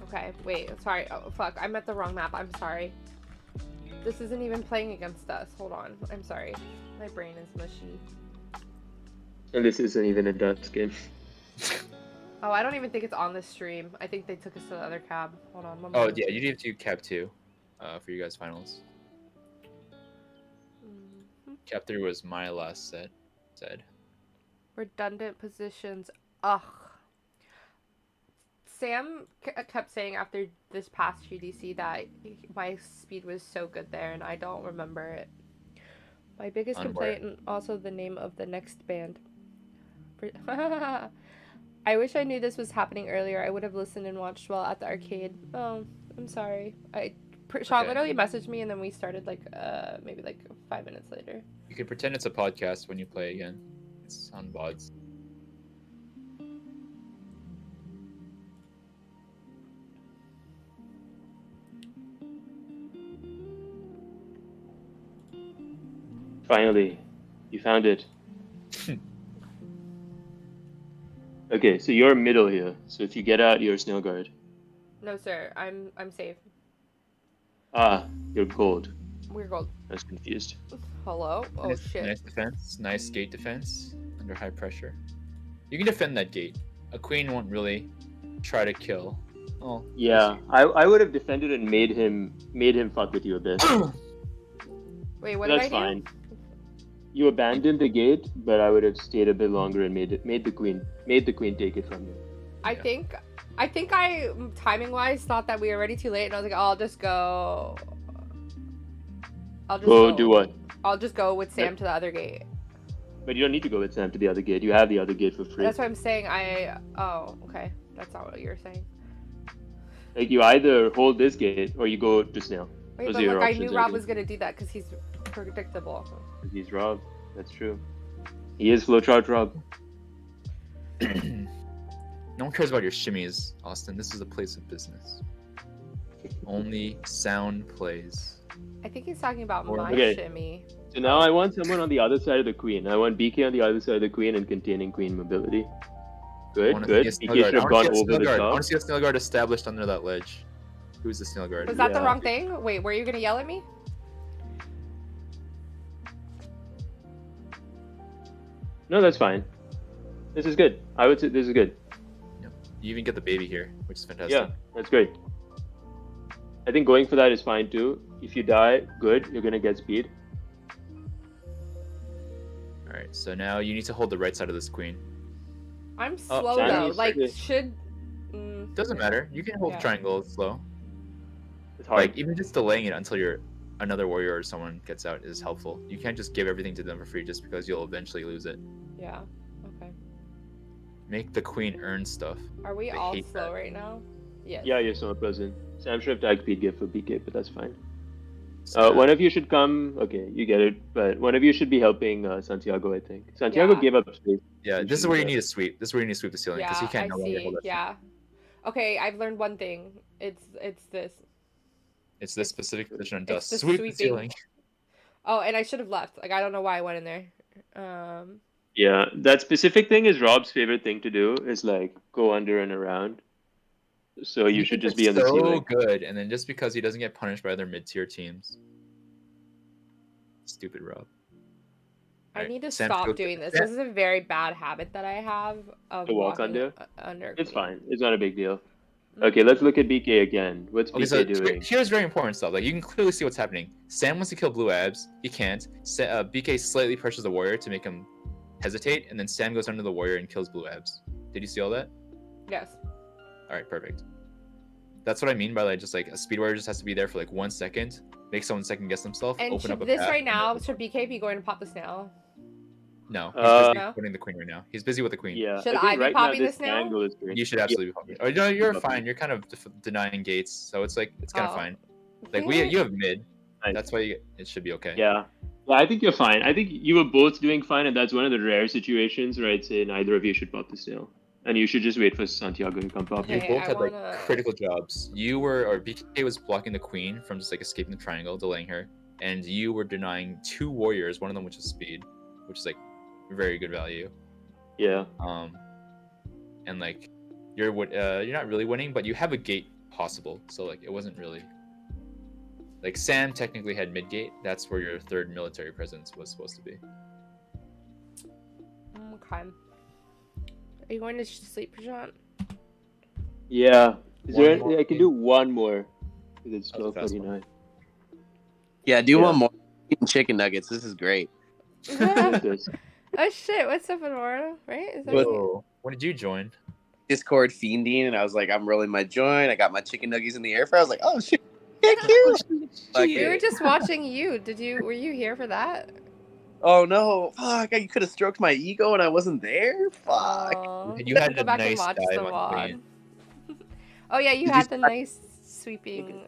Okay, wait, sorry. Oh, fuck, I'm at the wrong map. I'm sorry. This isn't even playing against us. Hold on. I'm sorry. My brain is mushy. And this isn't even a Dutch game. Oh, I don't even think it's on this stream. I think they took us to the other cab. Hold on. One Oh moment. yeah, you need to do Cap 2 for you guys finals. Mhm. Cap 3 was my last said. Redundant positions. Ugh. Sam kept saying after this past GDC that my speed was so good there, and I don't remember it. My biggest On where? complaint, and also the name of the next band. I wish I knew this was happening earlier. I would have listened and watched while at the arcade. Oh, I'm sorry. Sean Okay. literally messaged me, and then we started like maybe like 5 minutes later. You can pretend it's a podcast when you play again. It's on VODs. Finally, you found it. Okay, so you're middle here. So if you get out, you're snail guard. No, sir. I'm safe. Ah, you're gold. We're gold. I was confused. Hello? Oh nice, shit. Nice defense. Nice gate defense under high pressure. You can defend that gate. A queen won't really try to kill. Oh Yeah, I would have defended and made him fuck with you a bit. Wait, what But did that's I do? fine. You abandoned the gate, but I would have stayed a bit longer and made the queen take it from you. I think I timing wise thought that we were already too late, and I was like, oh, I'll just go. Do what? I'll just go with Sam to the other gate. But you don't need to go with Sam to the other gate. You have the other gate for free. That's what I'm saying. Oh, okay. That's not what you're saying. Like you either hold this gate or you go to snail. Wait, Those but are your look, I options, knew Rob guess. was gonna do that because he's predictable. He's Rob. That's true. He is flowchart Rob. No one cares about your shimmies, Austin. This is a place of business. Only sound plays. I think he's talking about Or- my Okay. shimmy. So now I want someone on the other side of the queen. I want BK on the other side of the queen and containing queen mobility. I Good, wanna good. see a BK snail should guard. have I gone wanna see a over snail the guard. I top. want to see a snail guard established under that ledge. Who's the snail guard? Was that the Yeah. wrong thing? Wait, were you gonna yell at me? No, that's fine. This is good. I would say this is good. You even get the baby here, which is fantastic. Yeah, that's great. I think going for that is fine too. If you die, good. You're gonna get speed. All right. So now you need to hold the right side of this queen. I'm Oh, slow Sam, though. you Like, said it. should. Doesn't matter. You can hold Yeah. triangle slow. It's hard. Like even just delaying it until another warrior or someone gets out is helpful. You can't just give everything to them for free just because you'll eventually lose it. Yeah. Okay. Make the queen earn stuff. Are we I all hate slow that. right now? Yes. Yeah, you're so present. Sam should have tagged speed gift for BK, but that's fine. So, One of you should come. Okay, you get it. But one of you should be helping Santiago, I think. Santiago Yeah. gave up space. yeah, You this is should where do you that. need to sweep. This is where you need to sweep the ceiling because Yeah, he can't I no longer see. hold that. Yeah. Okay, I've learned one thing. It's this. It's this specific position on It's dust. the Sweep sweeping. the ceiling. Oh, and I should have left. Like, I don't know why I went in there. Yeah, that specific thing is Rob's favorite thing to do. Is like go under and around. So you He should thinks just be on it's the so ceiling. good, and then just because he doesn't get punished by other mid-tier teams. Stupid Rob. I Alright, need to Sam, stop go- doing this. Sam- This is a very bad habit that I have of To walk walking under? under. It's queen. fine. It's not a big deal. Mhm. Okay, let's look at BK again. What's Okay, BK so doing? here's very important stuff. Like you can clearly see what's happening. Sam wants to kill blue abs. He can't. BK slightly pressures the warrior to make him hesitate, and then Sam goes under the warrior and kills blue abs. Did you see all that? Yes. All right, perfect. That's what I mean by like just like a speed warrior just has to be there for like 1 second, make someone second guess themselves, And open up a this path, right and then- now, should BK be going to pop the snail? No, he's Uh, busy putting the queen right now. He's busy with the queen. Yeah. Should think I be right popping now this this now? angle is great. You should absolutely be popping. Oh no, you're fine. You're kind of denying gates, so it's like it's kind of Oh. fine. Like you have mid. Nice. That's why it should be okay. Yeah. Yeah, I think you're fine. I think you were both doing fine, and that's one of the rare situations where I'd say neither of you should pop the snail. And you should just wait for Santiago to come pop You it. Okay, both I had like wanna- critical jobs. You were, or BK was blocking the queen from just like escaping the triangle, delaying her, and you were denying 2 warriors. One of them which is speed, which is like very good value. Yeah. And like you're not really winning, but you have a gate possible. So like it wasn't really. Like Sam technically had mid gate. That's where your third military presence was supposed to be. Okay. Are you going to sleep, Prashant? Yeah. Is One there? more I can do one more. It's That was a fast one. 12:49. Yeah, do Yeah. one more. Eating chicken nuggets. This is great. What's this? Oh shit, what's up, Aurora? Right? Is that What- you? Whoa. When did you join? Discord fiending, and I was like, I'm rolling my joint. I got my chicken nuggets in the air fryer. I was like, oh shit, thank you. Like, We were just watching you. Were you here for that? oh no, fuck! You could have stroked my ego, and I wasn't there. Fuck. Aw. You had Go a back and nice watch dive the on WOD. queen. Oh yeah, you Did had you the start- nice sweeping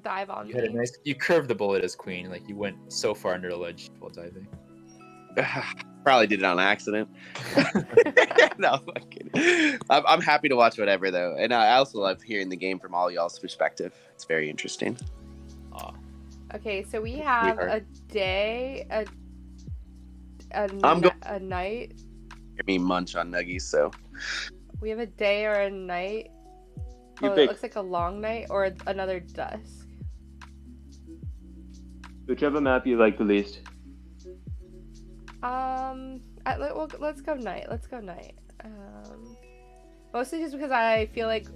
dive on You had a me. nice. You curved the bullet as queen. Like you went so far under the ledge while diving. Probably did it on accident. No, I'm kidding. I'm happy to watch whatever though, and I also love hearing the game from all y'all's perspective. It's very interesting. Okay, so we have Sweetheart. a day, I'm go- a night. Hear me munch on nuggies, so We have a day or a night. You Oh, it pick. looks like a long night or another dusk. Whichever map you like the least. Let's go night. Let's go night. Mostly just because I feel like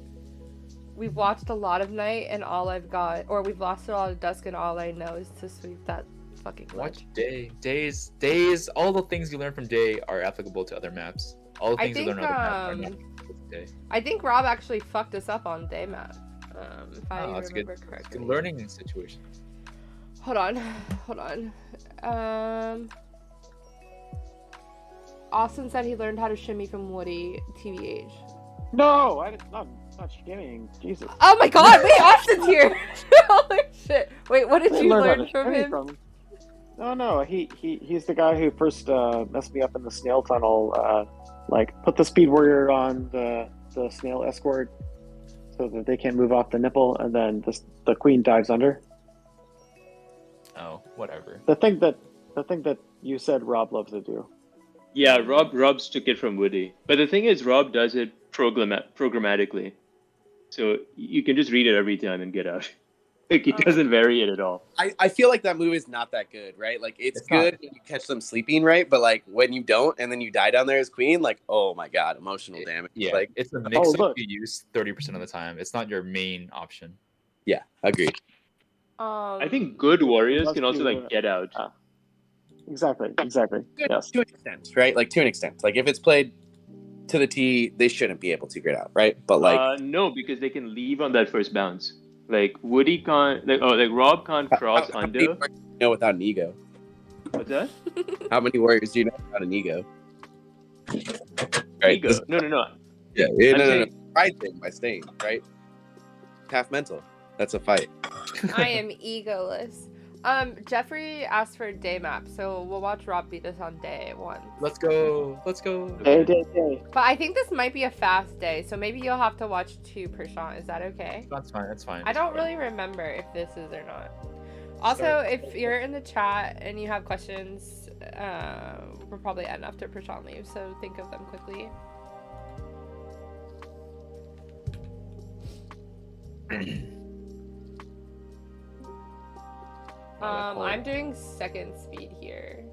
we've watched a lot of night and all I've got, or we've lost a lot of dusk and all I know is to sweep that fucking Watch ledge. days. All the things you learn from day are applicable to other maps. All the I things you learn think, on other maps are not applicable to day. I think Rob actually fucked us up on day map. If I Oh, that's good. remember It's a correctly. good learning situation. Hold on. Austin said he learned how to shimmy from Woody, TBH. No, I'm not shimmying. Jesus. Oh my god, wait, Austin's here! Holy shit. Wait, what did I you learned how learn to from shimmy him? No, he's the guy who first messed me up in the snail tunnel. Like put the speed warrior on the snail escort so that they can't move off the nipple, and then the queen dives under. Oh, whatever. The thing that you said Rob loves to do. Yeah, Rob took it from Woody. But the thing is, Rob does it programmatically. So you can just read it every time and get out. Like, he doesn't vary it at all. I feel like that move is not that good, right? Like it's It's not. good when you catch them sleeping, right? But like when you don't, and then you die down there as queen, like oh my god, emotional damage. Yeah, Like it's a mix Oh, of look. you use 30% of the time. It's not your main option. yeah, agreed. I think good warriors Let's can also, do like, it. get out. Exactly. Good Yes. to an extent, right? Like to an extent. Like if it's played to the T, they shouldn't be able to get out, right? But like No, because they can leave on that first bounce. Like, Woody can't... Like Rob can't cross how many under. warriors do you know without an ego? What's that? How many warriors do you know without an ego? Right. Ego. No. Yeah. I'm No. saying- Pride thing by staying, right? Half mental. That's a fight. I am egoless. Jeffrey asked for a day map, so we'll watch Rob beat us on day one. Let's go. Day. But I think this might be a fast day, so maybe you'll have to watch 2 Prashant. Is that okay? That's fine. I don't really remember if this is or not. Also, if you're in the chat and you have questions, we'll probably end after Prashant leaves, so think of them quickly. I'm doing second speed here.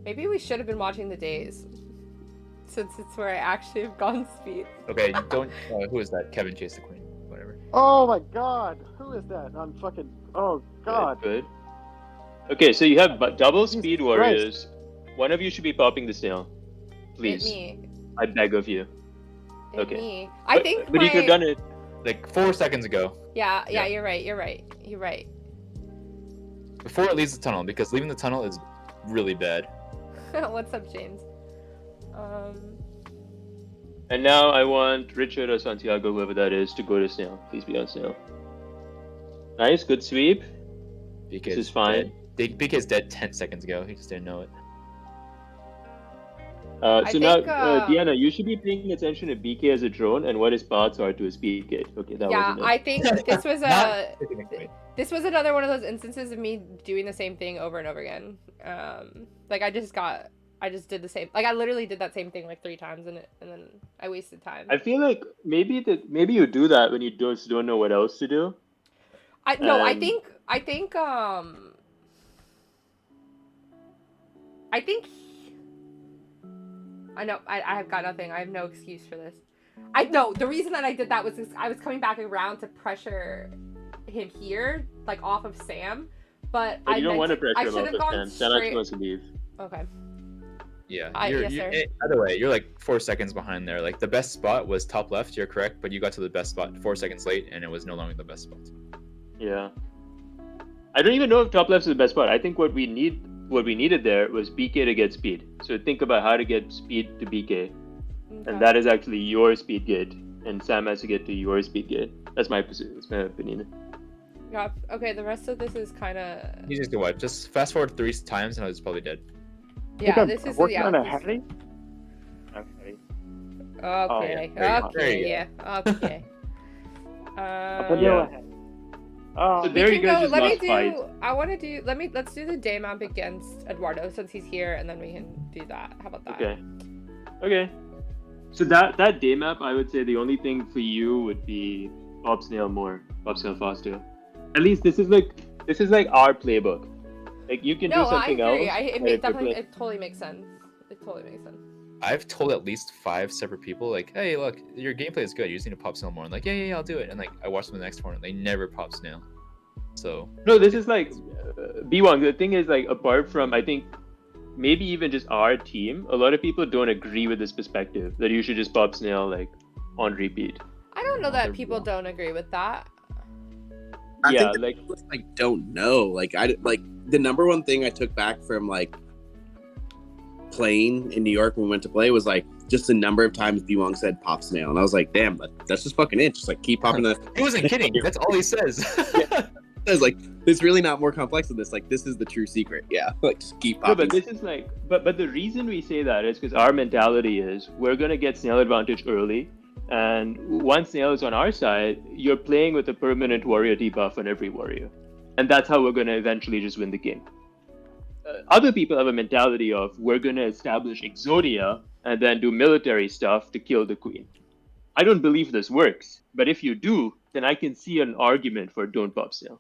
Maybe we should have been watching the days, since it's where I actually have gone speed. Okay, don't. Who is that? Kevin chased the queen. Whatever. Oh my god, who is that? I'm fucking. Oh god. Good. Okay, so you have double Jesus speed Christ. warriors, One of you should be popping the snail. Please. Me. I beg of you. It Okay. me. I think But you could have done it. Like 4 seconds ago, Yeah, Yeah. you're right. before it leaves the tunnel, because leaving the tunnel is really bad. What's up, James? And now I want Richard or Santiago, whoever that is, to go to snail. Please be on snail. Nice, good sweep. BK is fine. BK's dead 10 seconds ago. He just didn't know it. I So now, think, Deanna, you should be paying attention to BK as a drone and what his paths are to his speed gate. Okay, that yeah, wasn't it. I think this was Not technically. this was another one of those instances of me doing the same thing over and over again. Like I just did the same. Like I literally did that same thing like 3 times, and then I wasted time. I feel like maybe you do that when you just don't know what else to do. I know I have got nothing. I have no excuse for this. I know the reason that I did that was because I was coming back around to pressure him here, like off of Sam, but But you don't want to pressure I him should off have of gone Sam. Sam actually straight. wants to leave. Okay. Yeah. Yes, sir. Either way, you're like 4 seconds behind there. Like the best spot was top left. You're correct, but you got to the best spot 4 seconds late, and it was no longer the best spot. Yeah. I don't even know if top left is the best spot. I think what we needed there was BK to get speed. So think about how to get speed to BK. And that is actually your speed gate. And Sam has to get to your speed gate. That's my opinion. Yeah. Okay. The rest of this is kind of. You just go what? Just fast forward 3 times, and I was probably dead. Yeah. This is working on a this- heavy. Okay. There you Okay. go. Yeah. Okay. Vanilla Yeah. head. So there you guys just Let me lost do. fight. I want to do. Let's do the day map against Eduardo since he's here, and then we can do that. How about that? Okay. So that day map, I would say the only thing for you would be Pop Snail faster. At least this is like our playbook. Like you can do No, I something agree. else. It but may, if you're definitely. play- It totally makes sense. It totally makes sense. I've told at least 5 separate people, like, hey, look, your gameplay is good. You just need to pop snail more. And like, yeah, I'll do it. And like, I watched them the next tournament. They never pop snail. So No, this is like B1. The thing is like apart from I think maybe even just our team, a lot of people don't agree with this perspective that you should just pop snail like on repeat. I don't know They're that people wrong. don't agree with that. I Yeah, think like people just, like don't know. Like the number one thing I took back from like playing in New York when we went to play was like just the number of times B-Wong said pop snail, and I was like, damn, that's just fucking it. Just like keep popping that. he wasn't kidding. That's all he says. I was like, it's really not more complex than this. Like this is the true secret. Yeah, like just keep no, popping. but this is like but the reason we say that is because our mentality is we're gonna get snail advantage early, and once snail is on our side, you're playing with a permanent warrior debuff on every warrior, and that's how we're gonna eventually just win the game. Other people have a mentality of we're gonna establish Exodia and then do military stuff to kill the queen. I don't believe this works, but if you do, then I can see an argument for don't pop snail.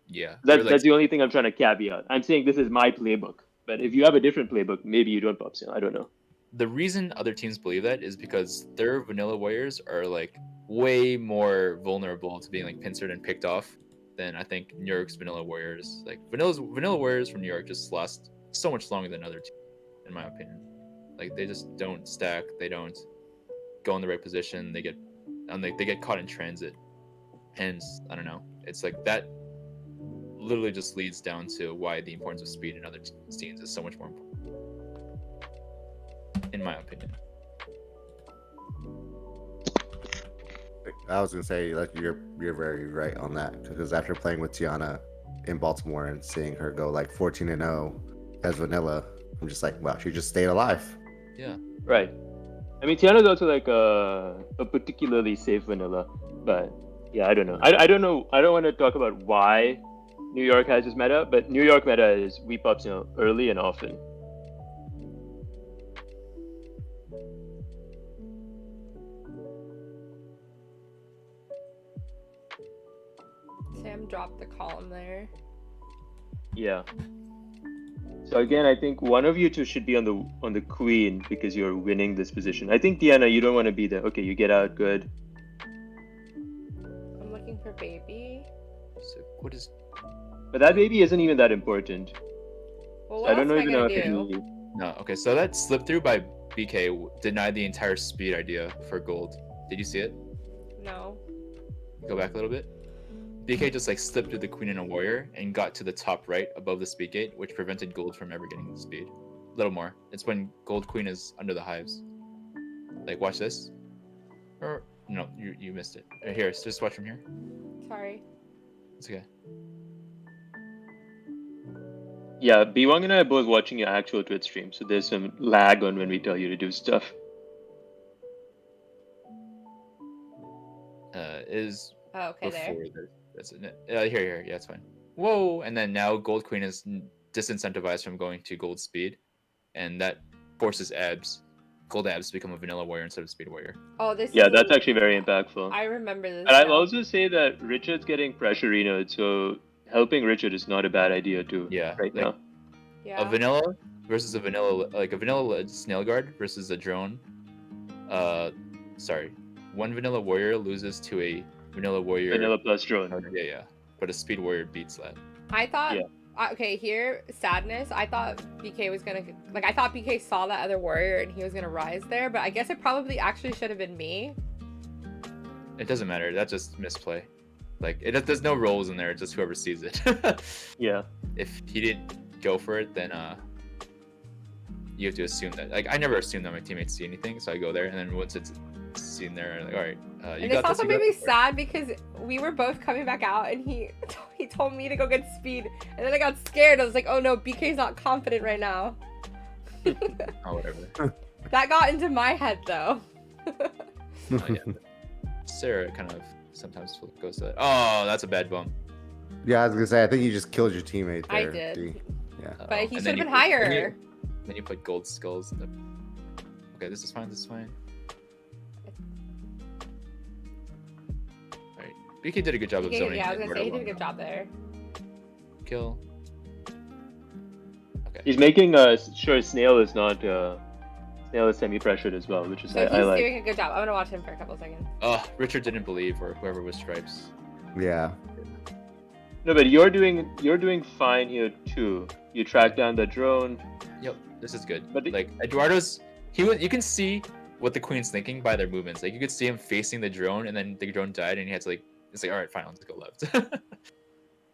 Yeah. That's the only thing I'm trying to caveat. I'm saying this is my playbook, but if you have a different playbook, maybe you don't pop snail. I don't know. The reason other teams believe that is because their vanilla warriors are like way more vulnerable to being like pincered and picked off than I think New York's vanilla warriors. Like vanilla warriors from New York just last so much longer than other teams, in my opinion. Like they just don't stack, they don't go in the right position, they get caught in transit. Hence, I don't know. It's like that literally just leads down to why the importance of speed in other scenes is so much more important, in my opinion. I was gonna say like you're very right on that because after playing with Tiana in Baltimore and seeing her go like 14-0 as vanilla, I'm just like, wow, she just stayed alive. Yeah. Right. I mean, Tiana's also like a particularly safe vanilla, but yeah, I don't know. I don't know. I don't want to talk about why New York has this meta, but New York meta is we pop snail early and often. Sam dropped the column there. Yeah. So again, I think one of you two should be on the queen because you're winning this position. I think Diana, you don't want to be there. Okay, you get out. Good. I'm looking for baby. So what is But that baby isn't even that important. Well, So what I don't else know am even know gonna if it do? can leave. No, okay, so that slip through by BK denied the entire speed idea for gold. Did you see it? No. Go back a little bit. BK just like slipped through the queen and a warrior and got to the top right above the speed gate, which prevented gold from ever getting speed. A little more. It's when gold queen is under the hives. Like, watch this. Or no, you missed it. Here, just watch from here. Sorry. It's okay. Yeah, B1 and I are both watching your actual Twitch stream, so there's some lag on when we tell you to do stuff. Is Oh, okay, there. before that's it. Here, yeah, it's fine. Whoa! And then now gold queen is disincentivized from going to gold speed, and that forces gold abs to become a vanilla warrior instead of speed warrior. Oh, this. Yeah, is that's actually very impactful. I remember this. And I'll now. also say that Richard's getting pressure renoed, so helping Richard is not a bad idea too. Yeah, right like, now. Yeah. A vanilla versus a vanilla snail guard versus a drone. Sorry, one vanilla warrior loses to a vanilla warrior. Vanilla plus drone. Yeah. But a speed warrior beats that. I thought. Yeah. Okay, here, sadness. I thought BK was gonna I thought BK saw that other warrior and he was gonna rise there, but I guess it probably actually should have been me. It doesn't matter. That's just misplay. Like there's no roles in there. It's just whoever sees it. Yeah. If he didn't go for it, then you have to assume that. Like I never assume that my teammates see anything, so I go there, and then once it's seen there, like all right, you And got this also you made got me this. sad because we were both coming back out and he told me to go get speed, and then I got scared. I was like, oh no, BK's not confident right now. Oh, whatever. That got into my head though. Oh, yeah. Sarah kind of sometimes goes to that. Oh, that's a bad bump. Yeah, I was gonna say, I think you just killed your teammate I there. did. D. Yeah. But he And should then have been you- higher. Then you put gold skulls. Okay, this is fine. This is fine. All right, BK did a good job of zoning. Yeah, I was in gonna say he did a Borderlands. good job there. Kill. Okay. He's making sure Snail is not Snail is semi-pressured as well, which is So he's I like. doing a good job. I'm gonna watch him for a couple seconds. Oh, Richard didn't believe, or whoever was stripes. Yeah. No, but you're doing fine here too. You track down the drone. Yep, this is good. But Like Eduardo's, you can see what the queen's thinking by their movements. Like you could see him facing the drone, and then the drone died, and he had to like, it's like, all right, fine, let's go left.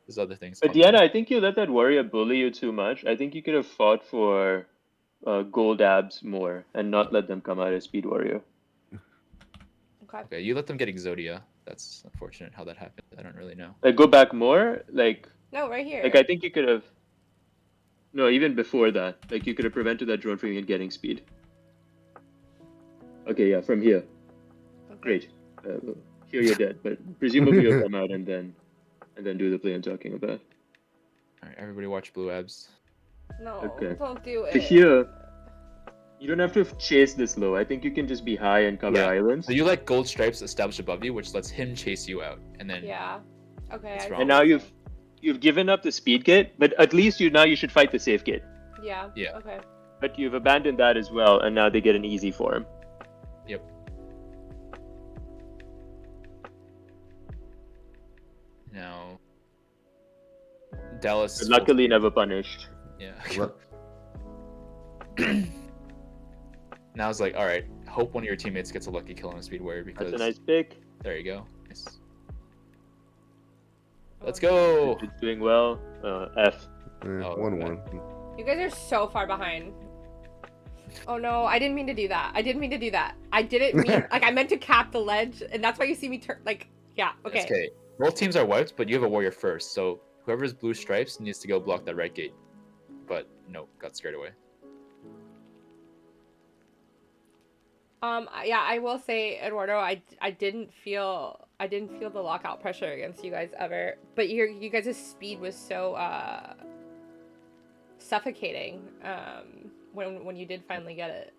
There's other things. But Deanna, I think you let that warrior bully you too much. I think you could have fought for gold abs more and not let them come out as speed warrior. Okay. Okay, you let them get Exodia. That's unfortunate how that happened. I don't really know. Like go back more. Like No, right here. I think you could have. No, even before that, like you could have prevented that drone from even getting speed. Okay, yeah, from here. Okay. Great. Here you're dead, but presumably you'll come out and then do the play I'm talking about. All right, everybody watch Blue Abs. No, Okay. don't do To it. here, you don't have to chase this low. I think you can just be high and cover Yeah. islands. So you let gold stripes establish above you, which lets him chase you out, and then Yeah. Okay. It's I- wrong. And now you've given up the speed gate, but at least you should fight the safe gate. Yeah. Yeah. Okay. But you've abandoned that as well, and now they get an easy form. Yep. Now Dallas. But luckily, never punished. Yeah. What? Now it's like, all right, hope one of your teammates gets a lucky kill on a speed warrior because That's a nice pick. there you go. Nice. Let's go. It's doing well. F. Oh, 1-1. You guys are so far behind. Oh no, I didn't mean to do that. I didn't mean to do that. I didn't mean like I meant to cap the ledge, and that's why you see me turn. Like, yeah. That's Okay. okay. Both teams are wiped, but you have a warrior first, so whoever's blue stripes needs to go block that right gate. But no, got scared away. Yeah, I will say, Eduardo, I didn't feel the lockout pressure against you guys ever, but you guys' speed was so suffocating when you did finally get it.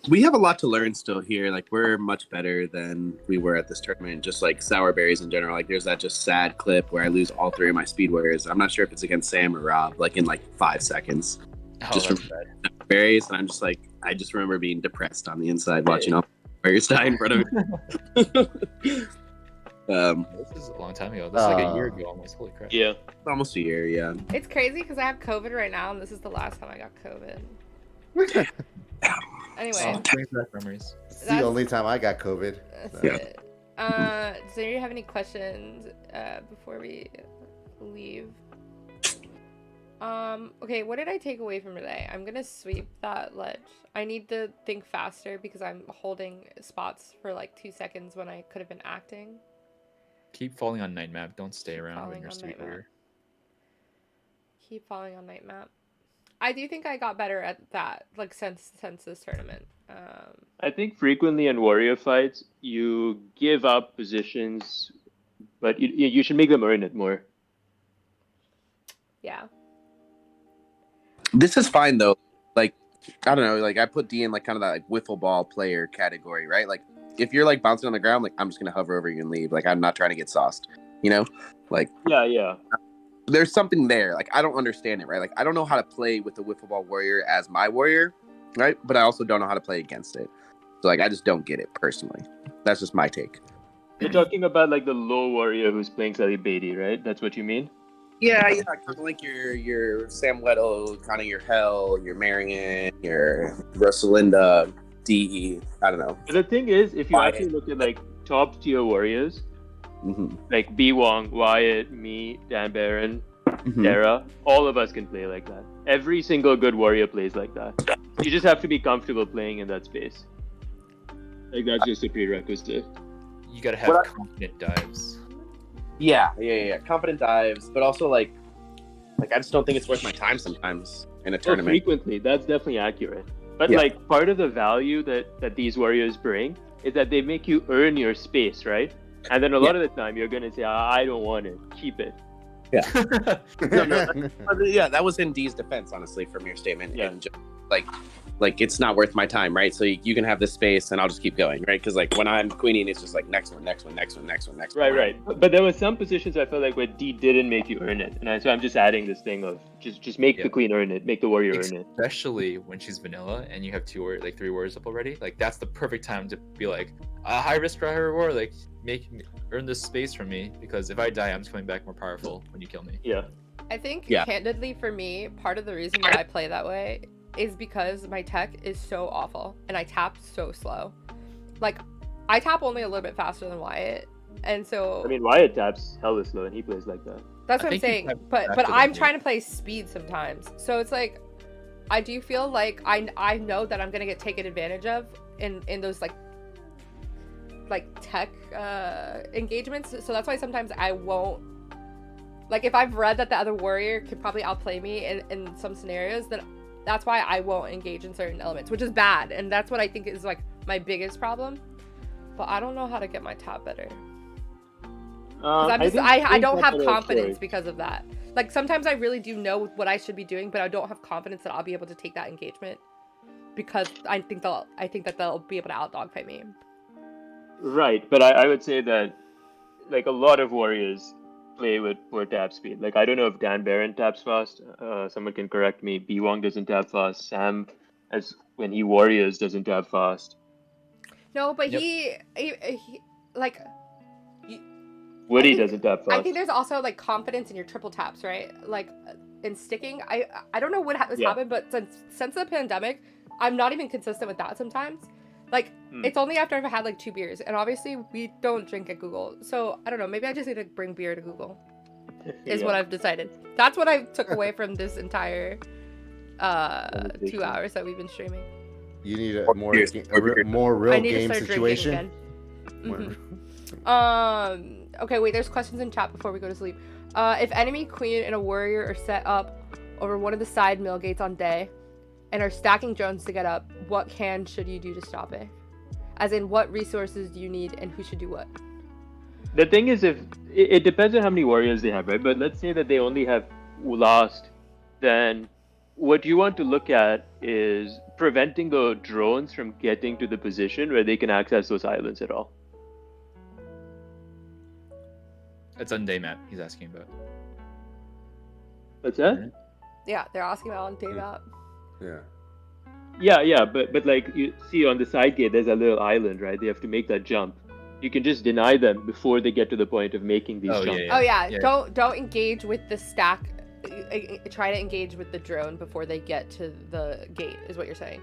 We have a lot to learn still here. Like we're much better than we were at this tournament. Just like sour berries in general. Like there's that just sad clip where I lose all three of my speed warriors. I'm not sure if it's against Sam or Rob. Like in like 5 seconds. Oh, Just that's from- bad. Berries, and I'm just like I just remember being depressed on the inside watching all warriors die in front of me. This is a long time ago. This is like a year ago almost. Holy crap. Yeah. Almost a year, yeah. It's crazy because I have COVID right now, and this is the last time I got COVID. Anyway, Brings back memories. It's the That's- only time I got COVID. that's So. it. Does anybody have any questions before we leave? Okay, what did I take away from today? I'm gonna sweep that ledge. I need to think faster because I'm holding spots for like 2 seconds when I could have been acting. Keep falling on night map. Don't stay around when falling you're on street night map. warrior. Keep falling on night map. I do think I got better at that, like since this tournament. I think frequently in warrior fights, you give up positions, but you should make them earn it more. Yeah. This is fine though. Like, I don't know. Like, I put D in like kind of that like wiffle ball player category, right? Like, if you're like bouncing on the ground, like I'm just gonna hover over you and leave. Like, I'm not trying to get sauced. You know, like Yeah. there's something there. Like, I don't understand it, right? Like, I don't know how to play with the wiffle ball warrior as my warrior, right? But I also don't know how to play against it. So like, I just don't get it personally. That's just my take. You're talking about like the low warrior who's playing slightly baity, right? That's what you mean? Yeah, kind of like your Sam Weddle, kind of your Hell, your Marion, your Rosalinda, DE. I don't know. But the thing is, if you Wyatt. actually look at like top tier warriors, Mm-hmm. like B Wong, Wyatt, me, Dan Barron, Mm-hmm. Dara, all of us can play like that. Every single good warrior plays like that. You just have to be comfortable playing in that space. Like that's just a prerequisite. You gotta have What I- confident dives. Yeah. Confident dives, but also like I just don't think it's worth my time sometimes in a Well, tournament. frequently, that's definitely accurate. But Yeah. like part of the value that these warriors bring is that they make you earn your space, right? And then a lot of the time you're gonna say, I don't want it, keep it. Yeah, that was in D's defense, honestly, from your statement. Yeah. And just, like it's not worth my time, right? So you can have this space, and I'll just keep going, right? Because like when I'm queening, it's just like next one. Right. But there were some positions I felt like where D didn't make you earn it, and so I'm just adding this thing of just make the Yep. queen earn it, make the warrior earn it. Especially when she's vanilla and you have three warriors up already. Like that's the perfect time to be like, high risk, high reward. Like earn this space from me, because if I die, I'm just coming back more powerful when you kill me. Yeah. I think, Yeah. candidly, for me, part of the reason that I play that way is because my tech is so awful and I tap so slow. Like, I tap only a little bit faster than Wyatt, and so I mean, Wyatt taps hella slow, and he plays like that. that's I what I'm think you saying. tap But faster than I'm me. trying to play speed sometimes, so it's like I do feel like I know that I'm gonna get taken advantage of in those like tech engagements. So that's why sometimes I won't. Like, if I've read that the other warrior could probably outplay me in some scenarios, then that's why I won't engage in certain elements, which is bad. And that's what I think is, like, my biggest problem. But I don't know how to get my tap better. 'Cause I'm just, I don't have confidence because of that. Like, sometimes I really do know what I should be doing, but I don't have confidence that I'll be able to take that engagement. Because I think that they'll be able to outdogfight me. Right, but I would say that like a lot of warriors play with poor tap speed. Like I don't know if Dan Barron taps fast. Someone can correct me. B Wong doesn't tap fast. Sam, as when he warriors, doesn't tap fast. No, but Yep. he like. Woody think- doesn't tap fast. I think there's also like confidence in your triple taps, right? Like in sticking. I don't know what has Yeah. happened, but since the pandemic, I'm not even consistent with that sometimes. Like it's only after I've had like 2 beers, and obviously we don't drink at Google, so I don't know. Maybe I just need to bring beer to Google. Is what I've decided. That's what I took away from this entire 2 hours that we've been streaming. You need a More more beers, more beer. more real I need game to start situation. drinking again. Mhm. Okay, wait, there's questions in chat before we go to sleep. If enemy queen and a warrior are set up over one of the side mill gates on day and are stacking drones to get up, what should you do to stop it? As in, what resources do you need and who should do what? The thing is, if it depends on how many warriors they have, right? But let's say that they only have last, then what you want to look at is preventing the drones from getting to the position where they can access those islands at all. It's on day map he's asking about. What's that? Yeah, they're asking about on day map. Yeah. Yeah, but like you see on the side gate, there's a little island, right? They have to make that jump. You can just deny them before they get to the point of making these Oh, jumps. yeah. Oh yeah, don't engage with the stack try to engage with the drone before they get to the gate, is what you're saying.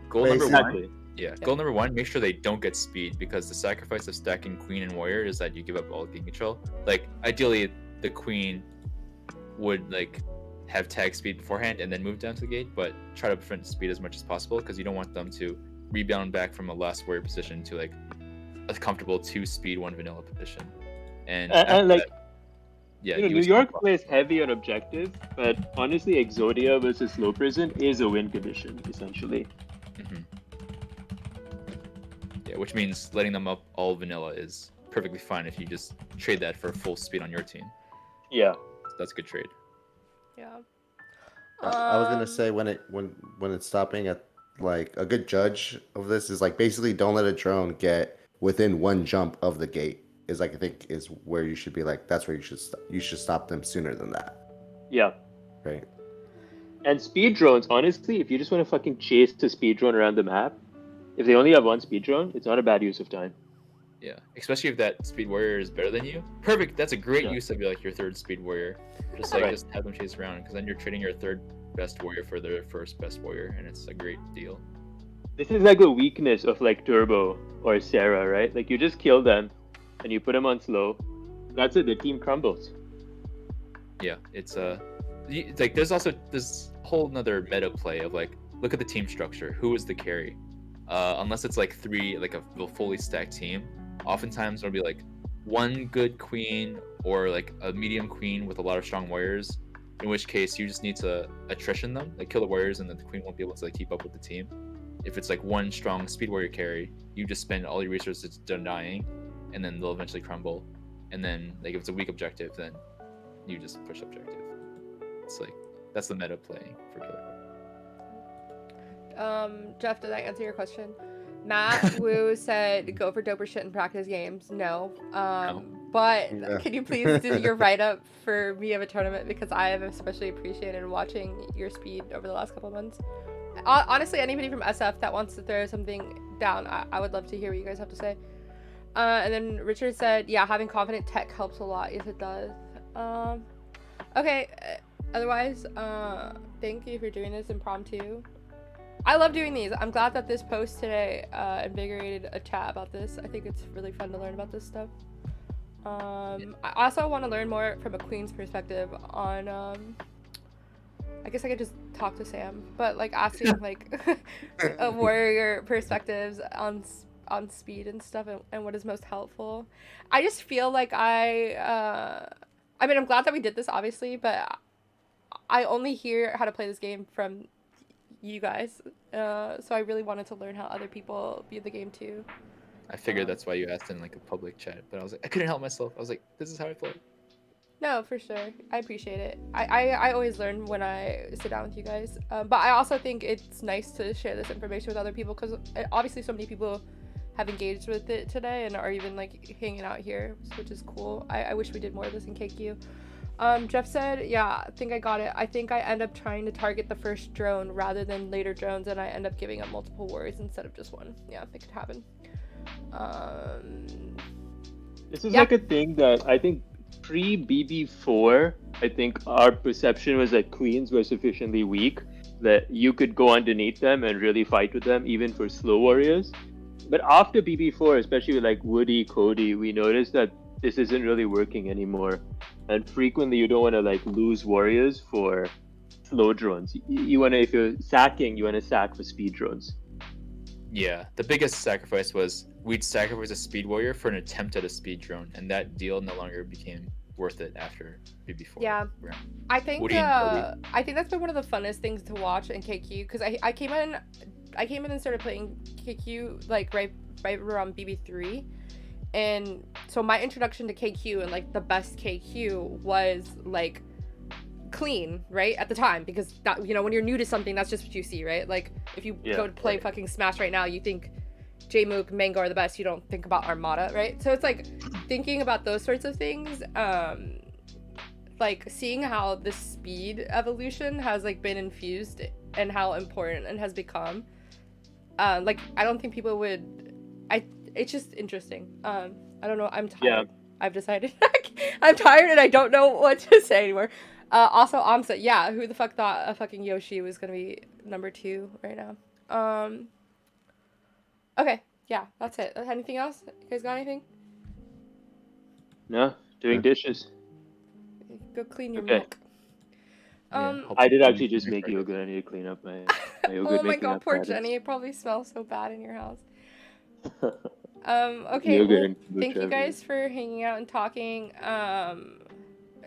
Goal number Exactly. one. Yeah, goal number one, make sure they don't get speed, because the sacrifice of stacking queen and warrior is that you give up all game control. Like, ideally, the queen would, like, have tag speed beforehand and then move down to the gate, but try to prevent speed as much as possible, because you don't want them to rebound back from a last warrior position to, like, a comfortable 2 speed, 1 vanilla position. And like, yeah, you know, you New would York spawn- plays heavy on objective, but honestly, Exodia versus Slow Prison is a win condition, essentially. Mhm. Yeah, which means letting them up all vanilla is perfectly fine if you just trade that for full speed on your team. Yeah. So that's a good trade. Yeah. I was gonna say when it's stopping at like a good judge of this is like basically don't let a drone get within 1 jump of the gate is like I think is where you should be like that's where you should stop them sooner than that, Yeah. right? And speed drones, honestly, if you just want to fucking chase the speed drone around the map, if they only have 1 speed drone, it's not a bad use of time. Yeah, especially if that speed warrior is better than you. Perfect. That's a great Yeah. use of your 3rd speed warrior. Just like Right. just have them chase around, because then you're trading your 3rd best warrior for their 1st best warrior, and it's a great deal. This is like a weakness of like Turbo or Sarah, right? Like you just kill them and you put them on slow. That's it, the team crumbles. Yeah, it's like there's also this whole another meta play of like look at the team structure. Who is the carry? Unless it's like 3 like a fully stacked team, oftentimes it'll be like 1 good queen or like a medium queen with a lot of strong warriors. In which case you just need to attrition them, like kill the warriors, and then the queen won't be able to like keep up with the team. If it's like 1 strong speed warrior carry, you just spend all your resources denying, and then they'll eventually crumble. And then like if it's a weak objective, then you just push objective. It's like that's the meta play for killer. Jeff, did I answer your question? Matt Wu said go for doper shit in practice games. No. But Yeah. can you please do your write-up for me of a tournament, because I have especially appreciated watching your speed over the last couple of months. Honestly, anybody from SF that wants to throw something down, I would love to hear what you guys have to say. And then Richard said, yeah, having confident tech helps a lot. Yes, it does. Okay. Otherwise, thank you for doing this impromptu. I love doing these. I'm glad that this post today invigorated a chat about this. I think it's really fun to learn about this stuff. I also want to learn more from a queen's perspective on I guess I could just talk to Sam, but like asking like a warrior perspectives on speed and stuff, and what is most helpful. I just feel like I mean, I'm glad that we did this, obviously, but I only hear how to play this game from you guys, so I really wanted to learn how other people view the game too. I figured that's why you asked in like a public chat, but I was like, I couldn't help myself. I was like, this is how I play. No, for sure. I appreciate it. I always learn when I sit down with you guys. But I also think it's nice to share this information with other people, because obviously so many people have engaged with it today and are even like hanging out here, which is cool. I wish we did more of this in KQ. Jeff said, yeah, I think I got it. I think I end up trying to target the first drone rather than later drones, and I end up giving up multiple warriors instead of just 1. Yeah, it could happen. This is Yeah. like a thing that I think pre-BB4, I think our perception was that queens were sufficiently weak that you could go underneath them and really fight with them, even for slow warriors. But after BB4, especially with like Woody, Cody, we noticed that this isn't really working anymore. And frequently you don't want to like lose warriors for slow drones. You want to, if you're sacking, you want to sack for speed drones. Yeah, the biggest sacrifice was we'd sacrifice a speed warrior for an attempt at a speed drone, and that deal no longer became worth it after BB4. Yeah. round. I think Woody and I think that's been one of the funnest things to watch in KQ, because I came in and started playing KQ like right around BB3, and so my introduction to KQ and like the best KQ was like clean, right, at the time, because that, you know, when you're new to something, that's just what you see, right? Like if you Yeah, go to play right. fucking Smash right now, you think Jmook, Mango are the best, you don't think about Armada, right? So it's like thinking about those sorts of things, like seeing how the speed evolution has like been infused and how important it has become. Like I don't think people would. It's just interesting. I don't know. I'm tired. Yeah. I've decided. I'm tired and I don't know what to say anymore. Also, Amsa, yeah, who the fuck thought a fucking Yoshi was gonna be number 2 right now? Okay, yeah, that's it. Anything else? You guys got anything? No, doing dishes. Go clean your Okay. milk. Yeah, help I did clean actually just your make fridge. yogurt. I need to clean up my Oh yogurt my making god, poor apparatus. Jenny. It probably smells so bad in your house. Okay, Yogurt well, and thank kombucha you everywhere. guys for hanging out and talking.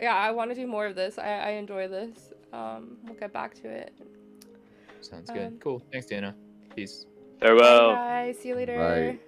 Yeah, I want to do more of this. I enjoy this. We'll get back to it. Sounds good. Cool. Thanks, Dana. Peace. Bye, Farewell. guys. See you later. Right.